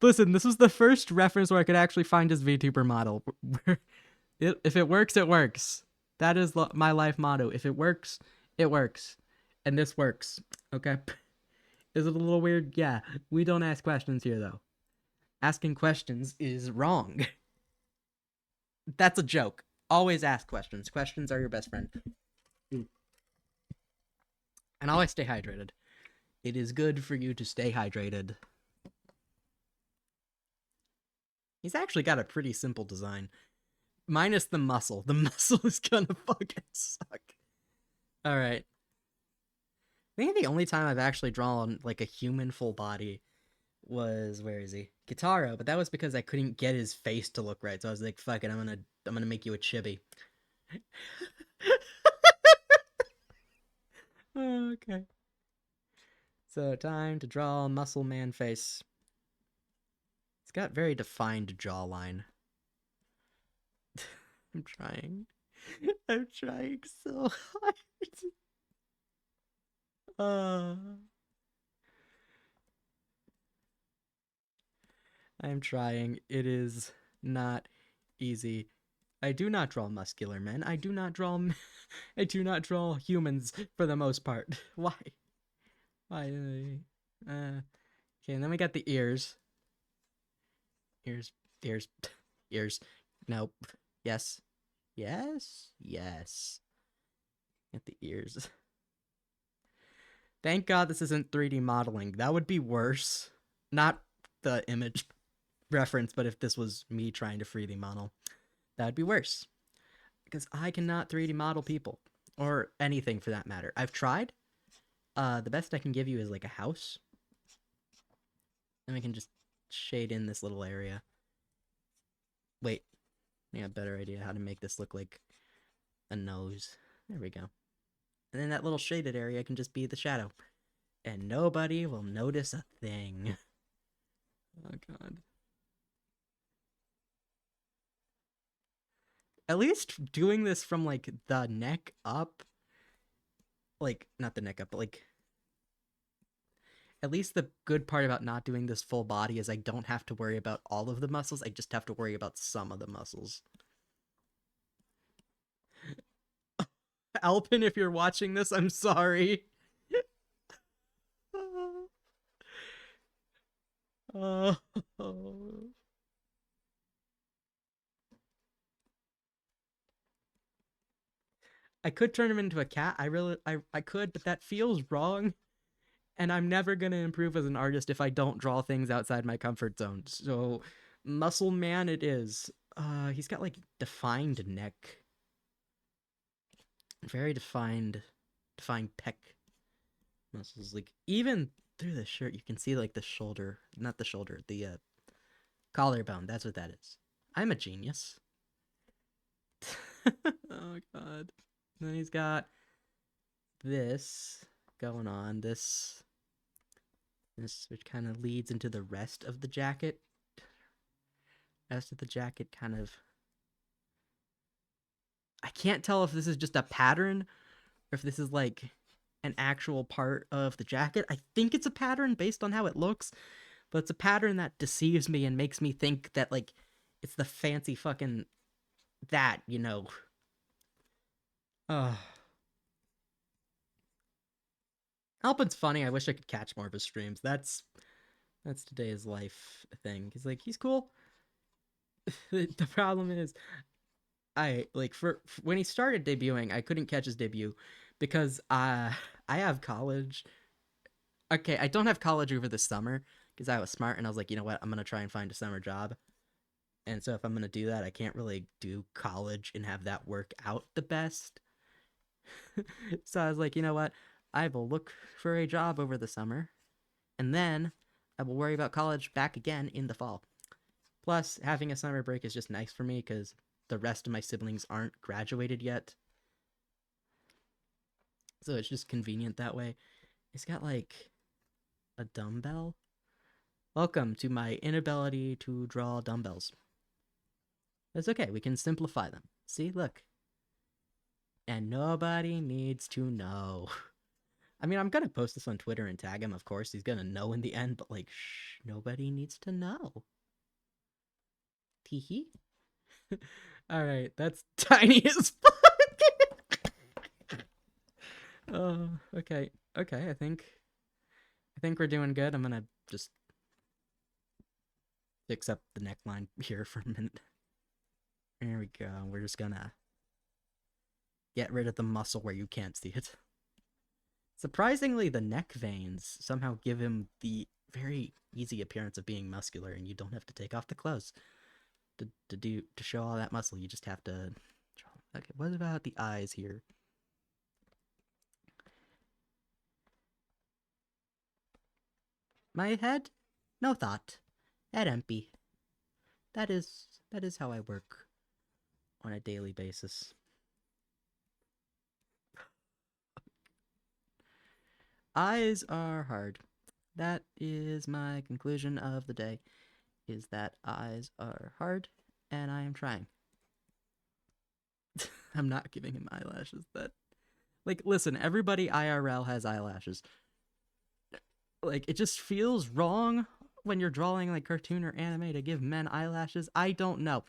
Listen, this was the first reference where I could actually find his VTuber model. If it works, it works. That is my life motto. If it works, it works. And this works. Okay? Is it a little weird? Yeah. We don't ask questions here, though. Asking questions is wrong. That's a joke. Always ask questions. Questions are your best friend. And always stay hydrated. It is good for you to stay hydrated. He's actually got a pretty simple design. Minus the muscle. The muscle is gonna fucking suck. Alright. I think the only time I've actually drawn like a human full body was, where is he? Kitaro, but that was because I couldn't get his face to look right. So I was like, fuck it, I'm gonna make you a chibi. Okay. So time to draw a muscle man face. It's got very defined jawline. I'm trying. I'm trying so hard. I'm trying. It is not easy. I do not draw muscular men. I do not draw I do not draw humans for the most part. Why? Why? Okay, and then we got the ears. Ears. Ears. Nope. Yes. Yes. Yes. Get the ears. Thank God this isn't 3D modeling. That would be worse. Not the image reference, but if this was me trying to 3D model, that'd be worse. Because I cannot 3D model people. Or anything for that matter. I've tried. The best I can give you is like a house. And we can just shade in this little area. Wait. I got a better idea how to make this look like a nose. There we go. And then that little shaded area can just be the shadow. And nobody will notice a thing. Oh, God. At least doing this from, like, the neck up. Like, not the neck up, but, like... At least the good part about not doing this full body is I don't have to worry about all of the muscles. I just have to worry about some of the muscles. Alpin, if you're watching this, I'm sorry. Oh. I could turn him into a cat. I could, but that feels wrong. And I'm never gonna improve as an artist if I don't draw things outside my comfort zone. So, Muscle Man it is. He's got like defined neck. Very defined pec muscles. Like even through the shirt you can see like the shoulder, not the shoulder, the collarbone. That's what that is. I'm a genius. Oh, God. And then he's got this going on. This which kind of leads into the rest of the jacket. Rest of the jacket kind of... I can't tell if this is just a pattern or if this is like an actual part of the jacket. I think it's a pattern based on how it looks, but it's a pattern that deceives me and makes me think that like it's the fancy fucking that, you know. Alpin's funny. I wish I could catch more of his streams. That's today's life thing. He's like, he's cool. The problem is I like for when he started debuting, I couldn't catch his debut because I have college. Okay, I don't have college over the summer because I was smart and I was like, you know what, I'm gonna try and find a summer job. And so if I'm gonna do that, I can't really do college and have that work out the best. So I was like, you know what, I will look for a job over the summer, and then I will worry about college back again in the fall. Plus, having a summer break is just nice for me because the rest of my siblings aren't graduated yet. So it's just convenient that way. He's got like a dumbbell. Welcome to my inability to draw dumbbells. That's okay, we can simplify them. See, look. And nobody needs to know. I mean, I'm gonna post this on Twitter and tag him, of course. He's gonna know in the end, but like, shh, nobody needs to know. Teehee. Alright, that's tiny as fuck. Oh, okay. Okay, I think we're doing good. I'm gonna just fix up the neckline here for a minute. There we go. We're just gonna get rid of the muscle where you can't see it. Surprisingly, the neck veins somehow give him the very easy appearance of being muscular, and you don't have to take off the clothes to show all that muscle. You just have to. Okay, what about the eyes here? My head, no thought, head empty. That is how I work on a daily basis. Eyes are hard. That is my conclusion of the day, is that eyes are hard, and I am trying. I'm not giving him eyelashes. That, like, listen, everybody IRL has eyelashes. Like, it just feels wrong when you're drawing, like, cartoon or anime to give men eyelashes. I don't know.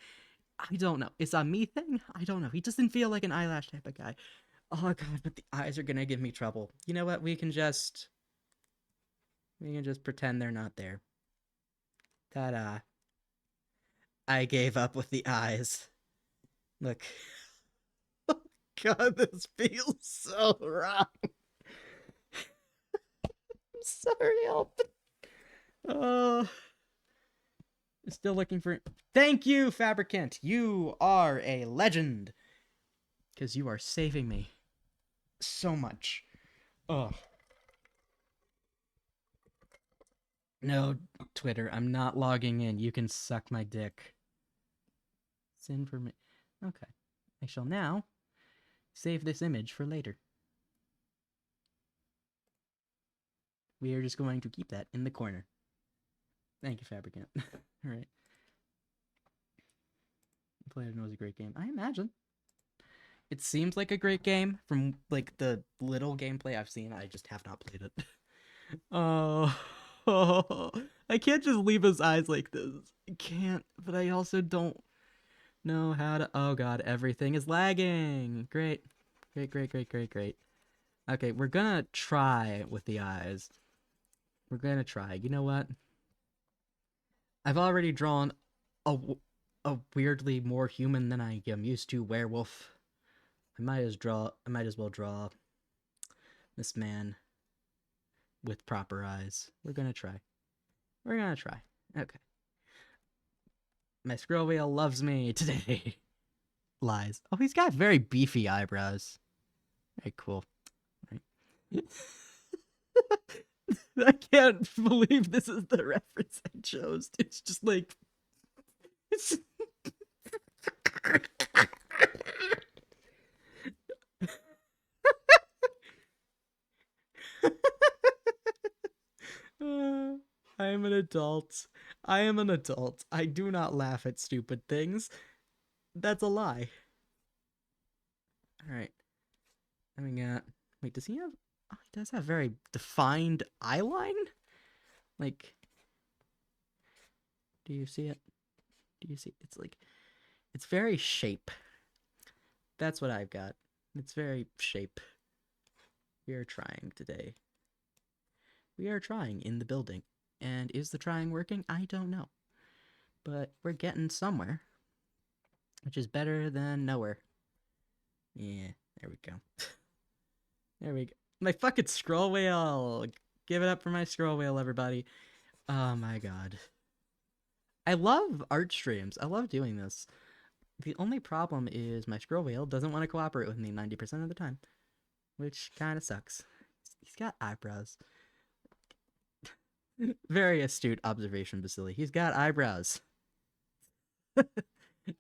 It's a me thing? I don't know. He doesn't feel like an eyelash type of guy. Oh god, but the eyes are gonna give me trouble. You know what? We can just pretend they're not there. Ta-da. I gave up with the eyes. Look. Oh god, this feels so wrong. I'm sorry, Oh. Still looking for. Thank you, Fabricant. You are a legend. Because you are saving me so much. Ugh. No, Twitter, I'm not logging in. You can suck my dick. Sin for me. Okay. I shall now save this image for later. We are just going to keep that in the corner. Thank you, Fabricant. Alright. Player Knows a great game. I imagine. It seems like a great game from, like, the little gameplay I've seen. I just have not played it. Oh, I can't just leave his eyes like this. I can't, but I also don't know how to. Oh god, everything is lagging. Great. Okay, we're gonna try with the eyes. We're gonna try. You know what? I've already drawn a weirdly more human than I am used to werewolf. I might as well draw this man with proper eyes. We're gonna try. Okay. My scroll wheel loves me today. Lies. Oh, he's got very beefy eyebrows. Very cool. Right. I can't believe this is the reference I chose. It's just like. I am an adult. I do not laugh at stupid things. That's a lie. Alright. Then we got. Wait, does he have. Oh, he does have very defined eyeline? Like. Do you see it? It's like. It's very shape. That's what I've got. It's very shape. We are trying today. We are trying in the building. And is the trying working? I don't know. But we're getting somewhere. Which is better than nowhere. Yeah, there we go. There we go. My fucking scroll wheel! Give it up for my scroll wheel, everybody. Oh my god. I love art streams. I love doing this. The only problem is my scroll wheel doesn't want to cooperate with me 90% of the time. Which kind of sucks. He's got eyebrows. Very astute observation, Vasily. He's got eyebrows.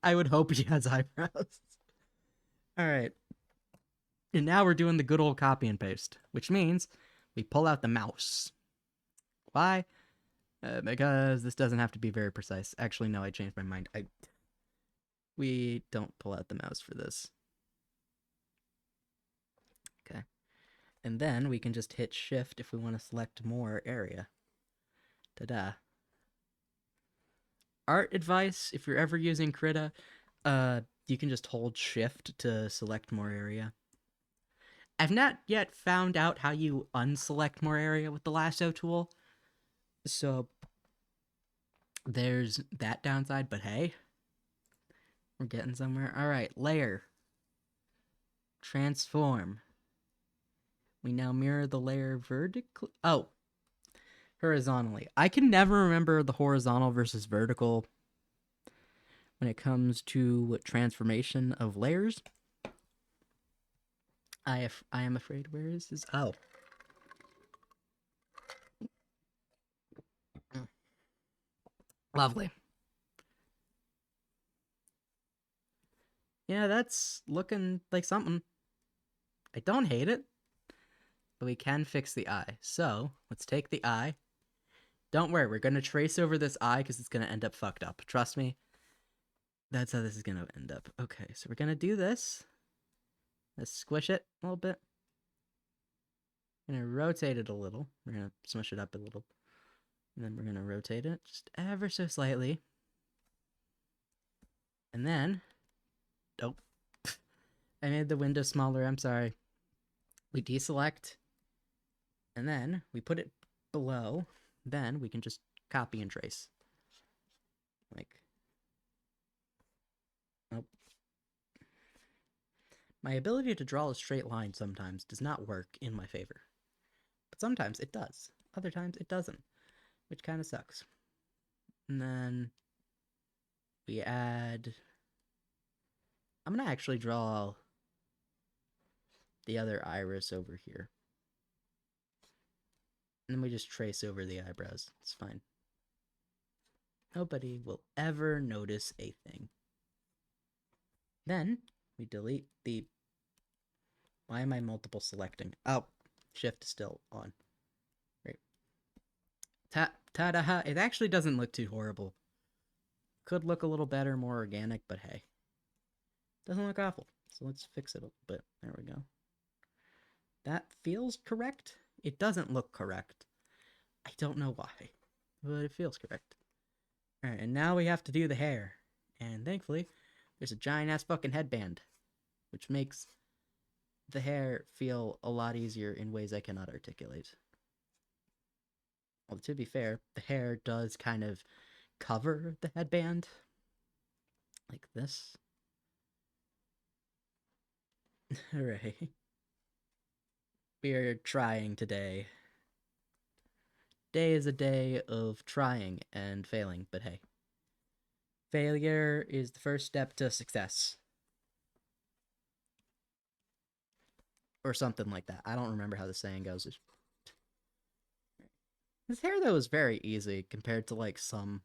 I would hope he has eyebrows. Alright. And now we're doing the good old copy and paste, which means we pull out the mouse. Why? Because this doesn't have to be very precise. Actually, no, I changed my mind. We don't pull out the mouse for this. Okay. And then we can just hit shift if we want to select more area. Ta-da. Art advice, if you're ever using Krita, you can just hold shift to select more area. I've not yet found out how you unselect more area with the lasso tool. So there's that downside, but hey, we're getting somewhere. All right, layer. Transform. We now mirror the layer vertically. Oh, horizontally. I can never remember the horizontal versus vertical when it comes to transformation of layers. I am afraid. Where is this? Oh. Lovely. Yeah, that's looking like something. I don't hate it, but we can fix the eye. So let's take the eye. Don't worry, we're going to trace over this eye because it's going to end up fucked up. Trust me. That's how this is going to end up. Okay, so we're going to do this. Let's squish it a little bit. We're going to rotate it a little. We're going to smush it up a little. And then we're going to rotate it just ever so slightly. And then... Oh. I made the window smaller. I'm sorry. We deselect. And then we put it below. Then we can just copy and trace. Like... Nope. My ability to draw a straight line sometimes does not work in my favor. But sometimes it does. Other times it doesn't. Which kind of sucks. And then we add... I'm going to actually draw the other iris over here. And then we just trace over the eyebrows. It's fine. Nobody will ever notice a thing. Then we delete the... Why am I multiple selecting? Oh, shift is still on. Great. Ta-da! It actually doesn't look too horrible. Could look a little better, more organic, but hey. Doesn't look awful. So let's fix it a little bit. There we go. That feels correct. It doesn't look correct. I don't know why, but it feels correct. Alright, and now we have to do the hair. And thankfully, there's a giant-ass fucking headband, which makes the hair feel a lot easier in ways I cannot articulate. Well, to be fair, the hair does kind of cover the headband. Like this. Alright. We are trying today. Day is a day of trying and failing, but hey. Failure is the first step to success. Or something like that. I don't remember how the saying goes. This hair, though, is very easy compared to, like, some...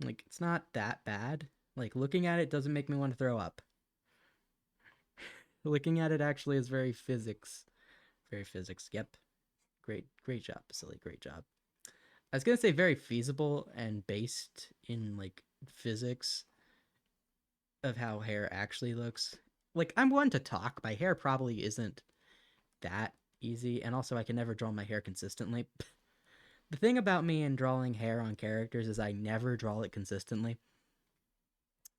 Like, it's not that bad. Like, looking at it doesn't make me want to throw up. Looking at it actually is very physics. Very physics, yep. Great job, Vasily, great job. I was gonna say very feasible and based in, like, physics of how hair actually looks. Like, I'm one to talk. My hair probably isn't that easy, and also I can never draw my hair consistently. The thing about me in drawing hair on characters is I never draw it consistently.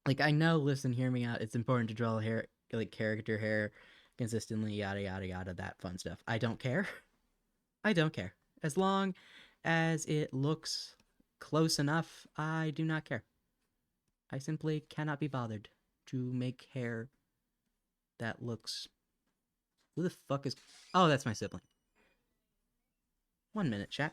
Like, I know, listen, hear me out, it's important to draw hair, like, character hair consistently, yada yada yada, that fun stuff. I don't care. I don't care. As long as it looks close enough, I do not care. I simply cannot be bothered to make hair that looks... Who the fuck is... Oh, that's my sibling. 1 minute, chat.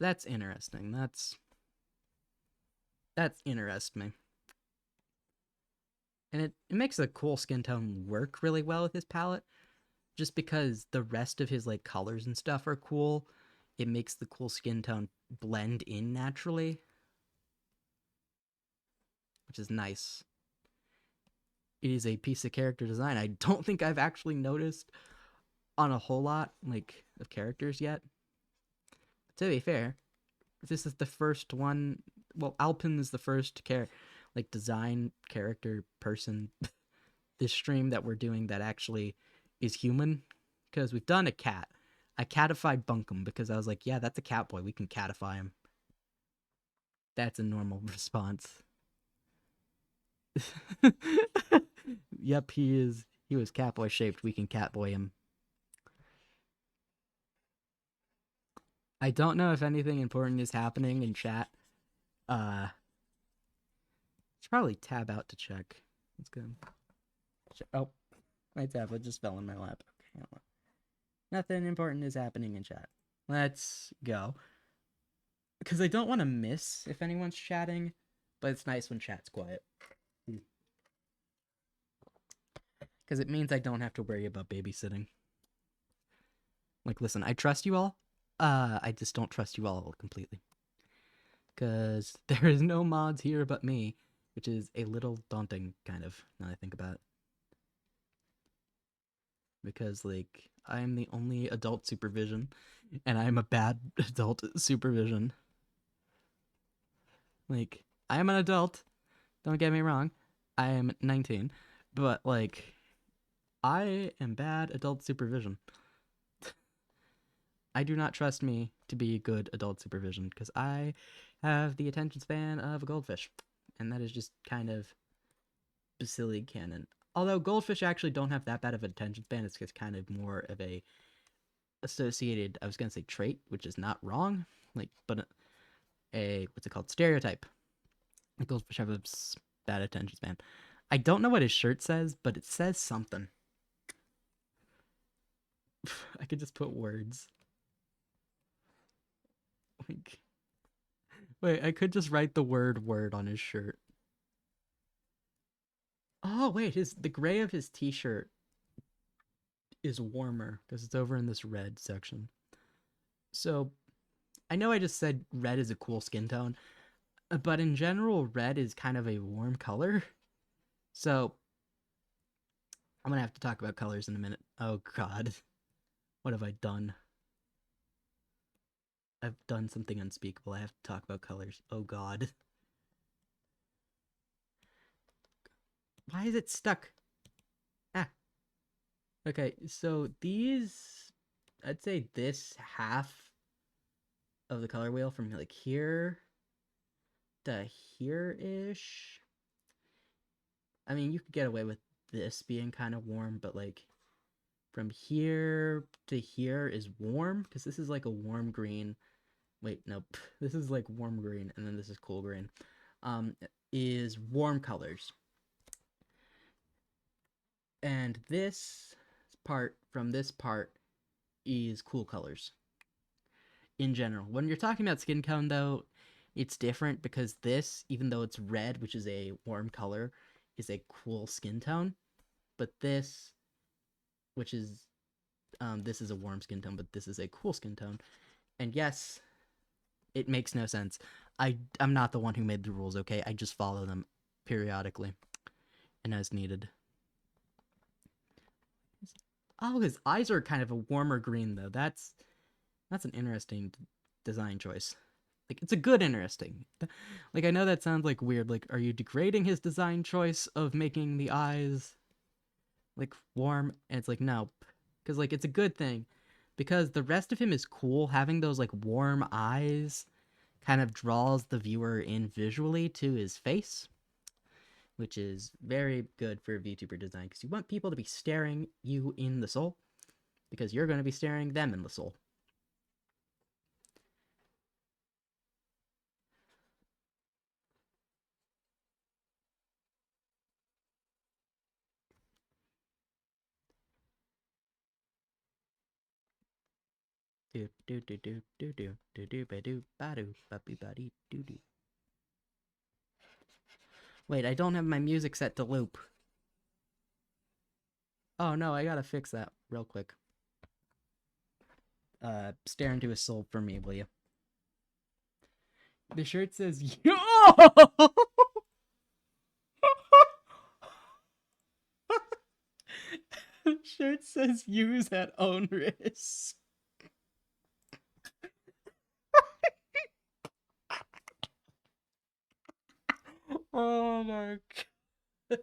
That's interesting. That's interesting. And it makes a cool skin tone work really well with his palette. Just because the rest of his like colors and stuff are cool, it makes the cool skin tone blend in naturally, which is nice. It is a piece of character design I don't think I've actually noticed on a whole lot like of characters yet. To be fair, this is the first one. Well, Alpin is the first like design character person this stream that we're doing that actually is human, because we've done a cat. I catified Bunkum because I was like, yeah, that's a cat boy. We can catify him. That's a normal response. Yep, he is. He was catboy shaped. We can catboy him. I don't know if anything important is happening in chat. Should probably tab out to check. Let's go. Oh, my tablet just fell in my lap. Okay, nothing important is happening in chat. Let's go. Because I don't want to miss if anyone's chatting, but it's nice when chat's quiet. Because it means I don't have to worry about babysitting. Like, listen, I trust you all. I just don't trust you all completely. Because there is no mods here but me, which is a little daunting, kind of, now that I think about it. Because, like, I am the only adult supervision, and I am a bad adult supervision. Like, I am an adult, don't get me wrong, I am 19, but, like, I am bad adult supervision. I do not trust me to be good adult supervision, because I have the attention span of a goldfish, and that is just kind of silly canon. Although goldfish actually don't have that bad of an attention span, it's just kind of more of a associated, I was gonna say trait, which is not wrong, like, but a what's it called, stereotype. Like, goldfish have a bad attention span. I don't know what his shirt says, but it says something. I could just put words. Like, wait, I could just write the word on his shirt. Oh wait, the gray of his t-shirt is warmer because it's over in this red section. So I know I just said red is a cool skin tone, but in general, red is kind of a warm color. So I'm gonna have to talk about colors in a minute. Oh god, what have I done? I've done something unspeakable. I have to talk about colors. Oh god. Why is it stuck? Ah. Okay, so these, I'd say this half of the color wheel from like here to here-ish. I mean, you could get away with this being kind of warm, but like from here to here is warm, because this is like a warm green. Wait, nope. This is like warm green, and then this is cool green. Is warm colors. And this part from this part is cool colors in general. When you're talking about skin tone, though, it's different, because this, even though it's red, which is a warm color, is a cool skin tone. But this, which is, this is a warm skin tone, but this is a cool skin tone. And yes, it makes no sense. I'm not the one who made the rules, okay? I just follow them periodically and as needed. Oh, his eyes are kind of a warmer green, though. That's an interesting design choice. Like, it's a good interesting. Like, I know that sounds like weird. Like, are you degrading his design choice of making the eyes like warm? And it's like, no, because like it's a good thing, because the rest of him is cool. Having those like warm eyes kind of draws the viewer in visually to his face, which is very good for VTuber design, because you want people to be staring you in the soul, because you're going to be staring them in the soul. Do do do do do do do do ba do ba do ba be ba dee do do. Wait, I don't have my music set to loop. Oh no, I gotta fix that real quick. Stare into his soul for me, will you? The shirt says yo. The shirt says use at own risk. Oh my god.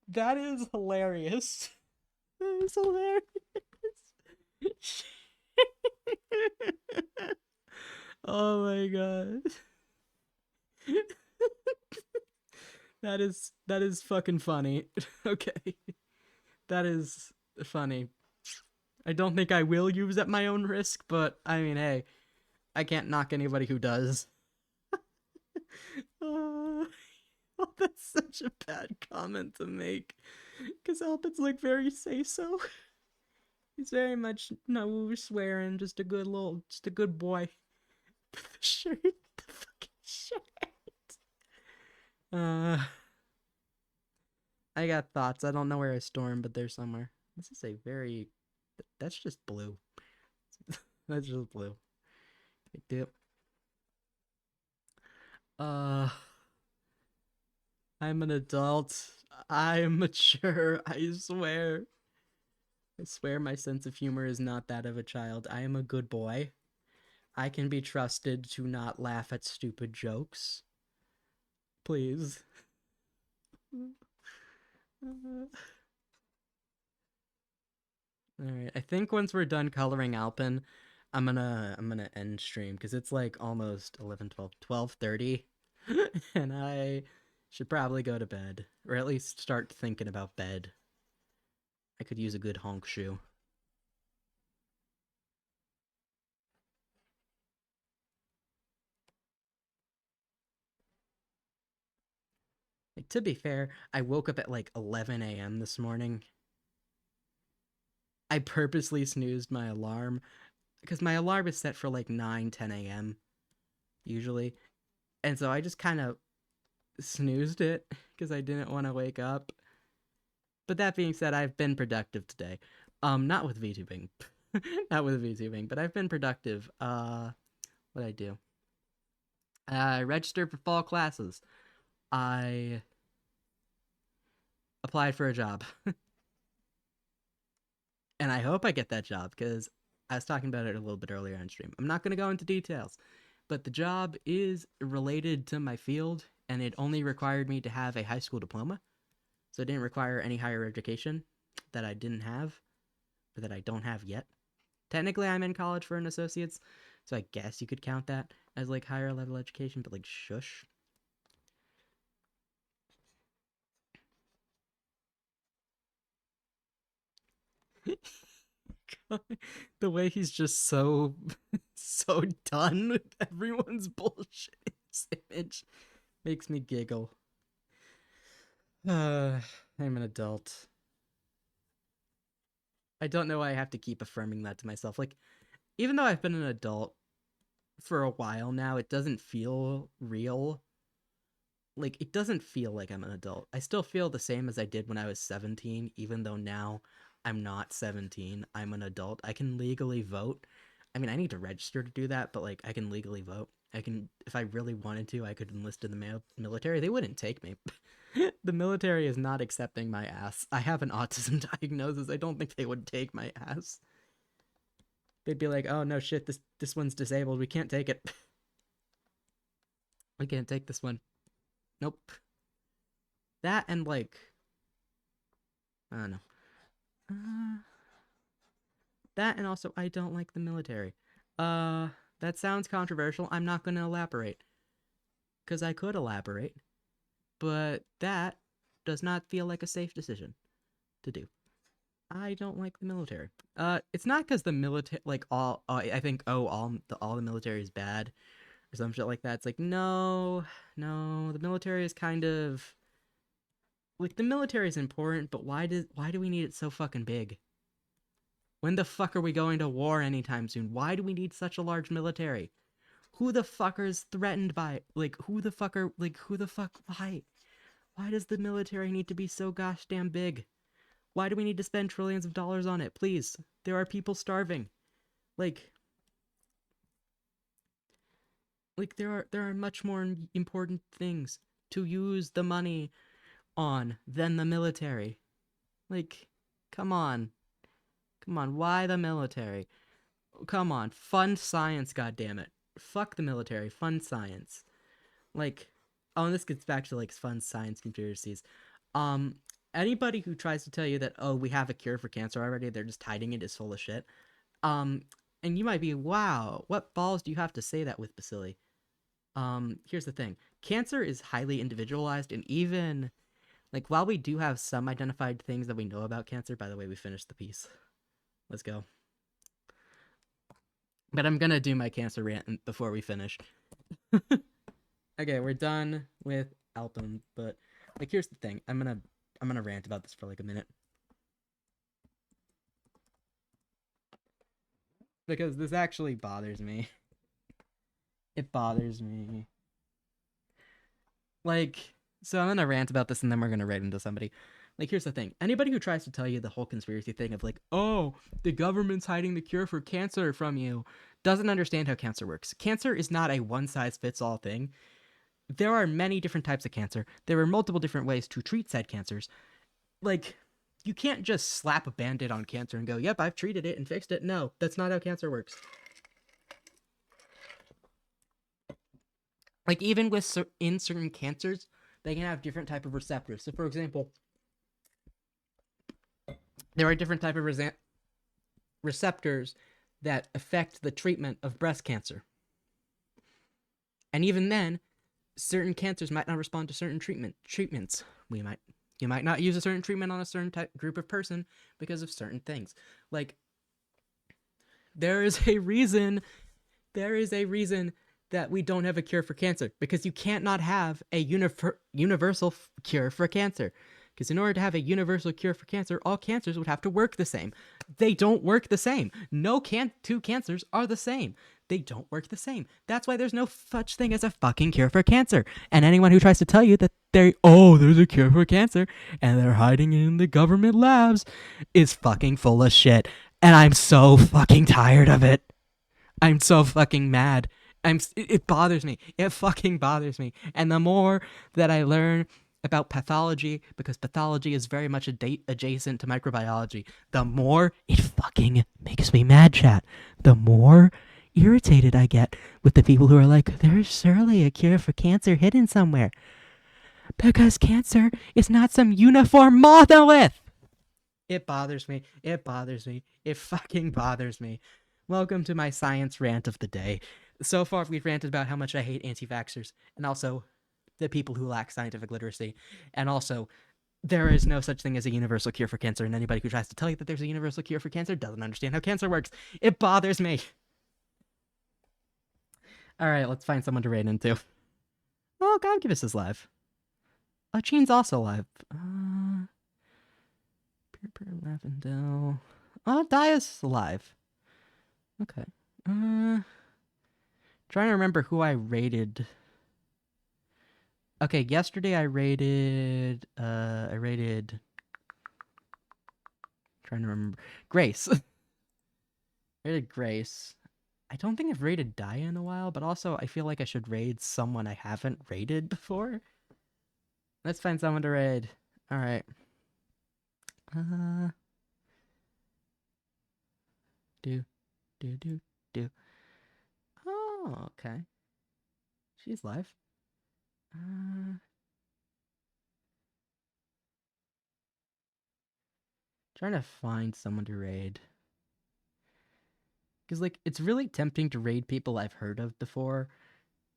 That is hilarious. That is hilarious. Oh my god. That is fucking funny. Okay. That is funny. I don't think I will use at my own risk, but I mean, hey, I can't knock anybody who does. Oh, that's such a bad comment to make. Because Alpin's like very say so. He's very much no swearing, just a good boy. The shirt, the fucking shirt. I got thoughts. I don't know where I store them, but they're somewhere. This is a very. That's just blue. That's just blue. Dip. Uh, I'm an adult. I'm mature. I swear. I swear my sense of humor is not that of a child. I am a good boy. I can be trusted to not laugh at stupid jokes. Please. Alright, I think once we're done coloring Alpin, I'm gonna end stream because it's like almost 11, 12, 12:30, and I should probably go to bed, or at least start thinking about bed. I could use a good honk shoe. Like, to be fair, I woke up at like 11 a.m. this morning. I purposely snoozed my alarm because my alarm is set for like 9, 10 a.m. usually. And so I just kind of snoozed it because I didn't want to wake up. But that being said, I've been productive today. Not with VTubing. Not with VTubing, but I've been productive. What'd I do? I registered for fall classes. I applied for a job. And I hope I get that job because I was talking about it a little bit earlier on stream. I'm not going to go into details, but the job is related to my field and it only required me to have a high school diploma. So it didn't require any higher education that I didn't have or that I don't have yet. Technically, I'm in college for an associate's, so I guess you could count that as like higher level education, but like shush. The way he's just so done with everyone's bullshit in this image makes me giggle. I'm an adult. I don't know why I have to keep affirming that to myself. Like, even though I've been an adult for a while now, it doesn't feel real. Like, it doesn't feel like I'm an adult. I still feel the same as I did when I was 17, even though now I'm not 17. I'm an adult. I can legally vote. I mean, I need to register to do that, but like, I can legally vote. I can, if I really wanted to, I could enlist in the military. They wouldn't take me. The military is not accepting my ass. I have an autism diagnosis. I don't think they would take my ass. They'd be like, "Oh no, shit! This one's disabled. We can't take it. We can't take this one. Nope." That and like, I don't know. Uh, that and also, I don't like the military. That sounds controversial. I'm not gonna elaborate, cause I could elaborate, but that does not feel like a safe decision to do. I don't like the military. It's not because the military, like I think, oh, all the military is bad or some shit like that. It's like, no, no, the military is kind of like, the military is important, but why do we need it so fucking big? When the fuck are we going to war anytime soon? Why do we need such a large military? Who the fuck is threatened by it? Like, who the fuck, why? Why does the military need to be so gosh damn big? Why do we need to spend trillions of dollars on it? Please, there are people starving. Like there are much more important things to use the money on than the military. Like, come on. Come on, why the military? Come on, fund science, goddammit. Fuck the military, fund science. Like, oh, and this gets back to like fun science conspiracies. Um, Anybody who tries to tell you that, oh, we have a cure for cancer already, they're just hiding it, is full of shit. Um, and you might be, wow, what balls do you have to say that with, Basili? Here's the thing. Cancer is highly individualized, and even like while we do have some identified things that we know about cancer, by the way, we finished the piece. Let's go. But I'm gonna do my cancer rant before we finish. Okay, we're done with Alpin, but like here's the thing. I'm gonna rant about this for like a minute. Because this actually bothers me. It bothers me. Like, so I'm gonna rant about this and then we're gonna write into somebody. Like, here's the thing. Anybody who tries to tell you the whole conspiracy thing of like, oh, the government's hiding the cure for cancer from you, doesn't understand how cancer works. Cancer is not a one-size-fits-all thing. There are many different types of cancer. There are multiple different ways to treat said cancers. Like, you can't just slap a band-aid on cancer and go, yep, I've treated it and fixed it. No, that's not how cancer works. Like, even with in certain cancers, they can have different type of receptors. So, for example, there are different type of receptors that affect the treatment of breast cancer. And even then, certain cancers might not respond to certain treatments. You might not use a certain treatment on a certain group of person because of certain things. Like, there is a reason that we don't have a cure for cancer, because you can't not have a universal cure for cancer. Because in order to have a universal cure for cancer, all cancers would have to work the same. They don't work the same. No two cancers are the same. They don't work the same. That's why there's no such thing as a fucking cure for cancer. And anyone who tries to tell you that there's a cure for cancer and they're hiding it in the government labs is fucking full of shit. And I'm so fucking tired of it. I'm so fucking mad. It bothers me. It fucking bothers me. And the more that I learn about pathology, because pathology is very much adjacent to microbiology, the more it fucking makes me mad, chat. The more irritated I get with the people who are like, there's surely a cure for cancer hidden somewhere. Because cancer is not some uniform monolith. It bothers me. It bothers me. It fucking bothers me. Welcome to my science rant of the day. So far, we've ranted about how much I hate anti-vaxxers, and also the people who lack scientific literacy, and also there is no such thing as a universal cure for cancer, and anybody who tries to tell you that there's a universal cure for cancer doesn't understand how cancer works. It bothers me. Alright, let's find someone to raid into. Oh, Godgivus is live. Chine's also live. Lavendel. Oh, Dias is alive. Okay. Trying to remember who I rated. Okay, yesterday I rated trying to remember. Grace. Rated Grace. I don't think I've rated Dia in a while, but also I feel like I should raid someone I haven't raided before. Let's find someone to raid. Alright. Do. Oh, okay. She's live. Trying to find someone to raid. Because, like, it's really tempting to raid people I've heard of before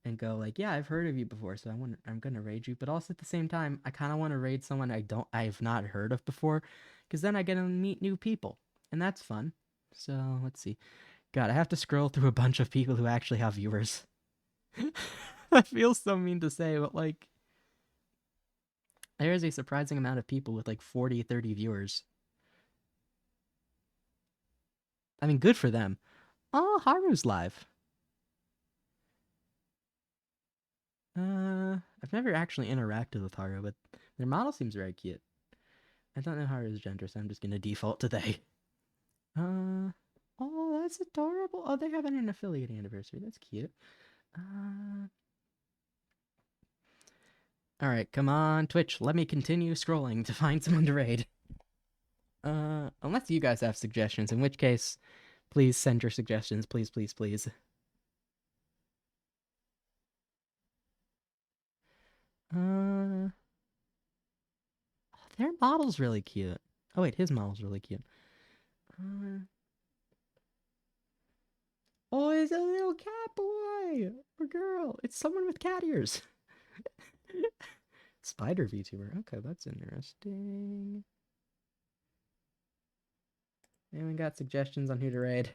and go, like, yeah, I've heard of you before, so I'm gonna raid you. But also at the same time, I kind of want to raid someone I've not heard of before, because then I get to meet new people, and that's fun. So, let's see. God, I have to scroll through a bunch of people who actually have viewers. That feels so mean to say, but, like, there is a surprising amount of people with, like, 40, 30 viewers. I mean, good for them. Oh, Haru's live. I've never actually interacted with Haru, but their model seems very cute. I don't know Haru's gender, so I'm just gonna default to they. Oh, that's adorable. Oh, they have an affiliate anniversary. That's cute. All right, come on, Twitch. Let me continue scrolling to find someone to raid. Unless you guys have suggestions, in which case, please send your suggestions. Please, please, please. Oh, their model's really cute. Oh wait, his model's really cute. Oh, it's a little cat boy or girl. It's someone with cat ears. Spider VTuber. Okay, that's interesting. Anyone got suggestions on who to raid?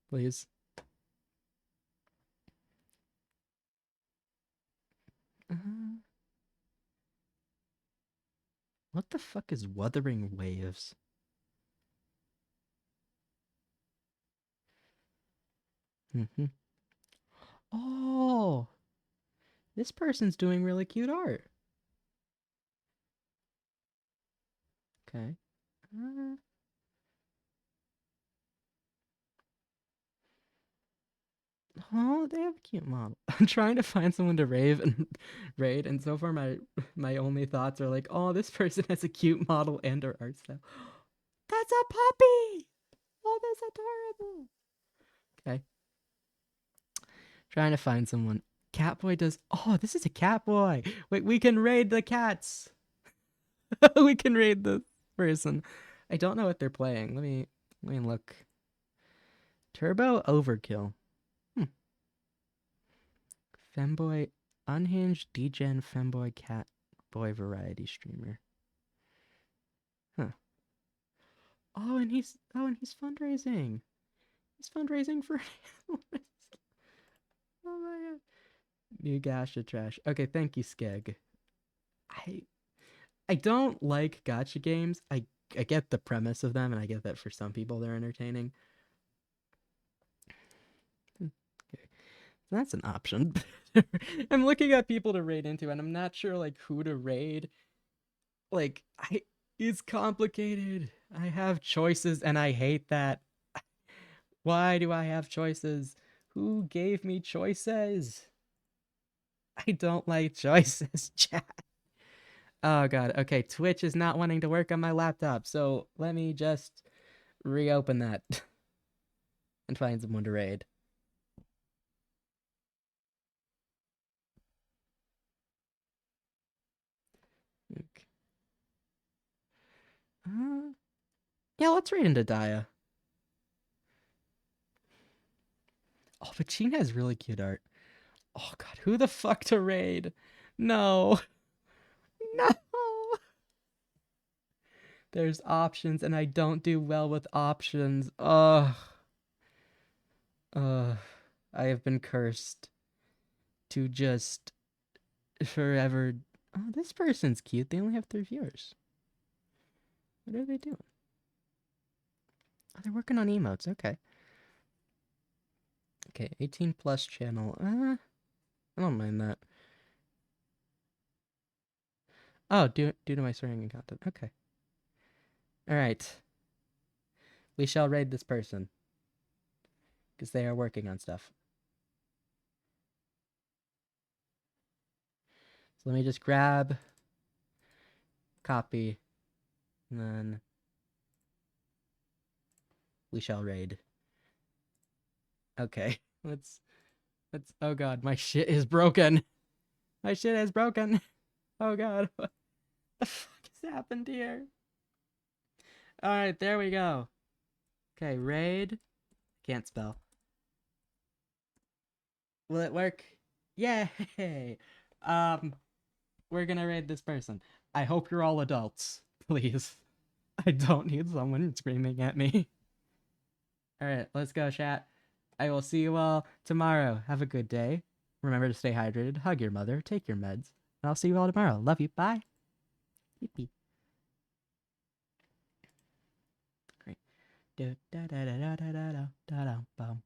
Please. What the fuck is Wuthering Waves? Oh, this person's doing really cute art. Okay. Oh, they have a cute model. I'm trying to find someone to rave and raid, and so far my only thoughts are like, oh, this person has a cute model and or art style. That's a puppy. Oh, that's adorable. Okay. Trying to find someone. Catboy does. Oh, this is a Catboy. Wait, we can raid the cats. We can raid the person. I don't know what they're playing. Let me look. Turbo Overkill. Femboy, unhinged, degen, femboy, catboy variety streamer. Huh. Oh, and he's fundraising. He's fundraising for. Oh my god. New gacha trash. Okay, thank you, Skeg. I don't like gacha games. I get the premise of them, and I get that for some people they're entertaining. Okay. That's an option. I'm looking at people to raid into, and I'm not sure like who to raid. Like it's complicated. I have choices, and I hate that. Why do I have choices? Who gave me choices? I don't like choices, chat. Oh god. Okay, Twitch is not wanting to work on my laptop, so let me just reopen that and find someone to raid. Okay. Yeah, let's raid into Daya. Oh, but Sheen has really cute art. Oh god, who the fuck to raid? No. No. There's options, and I don't do well with options. Ugh. I have been cursed to just forever. Oh, this person's cute. They only have 3 viewers. What are they doing? Oh, they're working on emotes. Okay. Okay, 18 plus channel. I don't mind that. Oh, due to my swearing and content. Okay. All right. We shall raid this person because they are working on stuff. So let me just grab, copy, and then we shall raid. Okay. Let's. Oh god, my shit is broken. My shit is broken. Oh god. What the fuck has happened here? All right, there we go. Okay, raid. Can't spell. Will it work? Yay! We're gonna raid this person. I hope you're all adults, please. I don't need someone screaming at me. Alright, let's go, chat. I will see you all tomorrow. Have a good day. Remember to stay hydrated, hug your mother, take your meds, and I'll see you all tomorrow. Love you. Bye. Yippee. Great. da da da da da da da da da bum.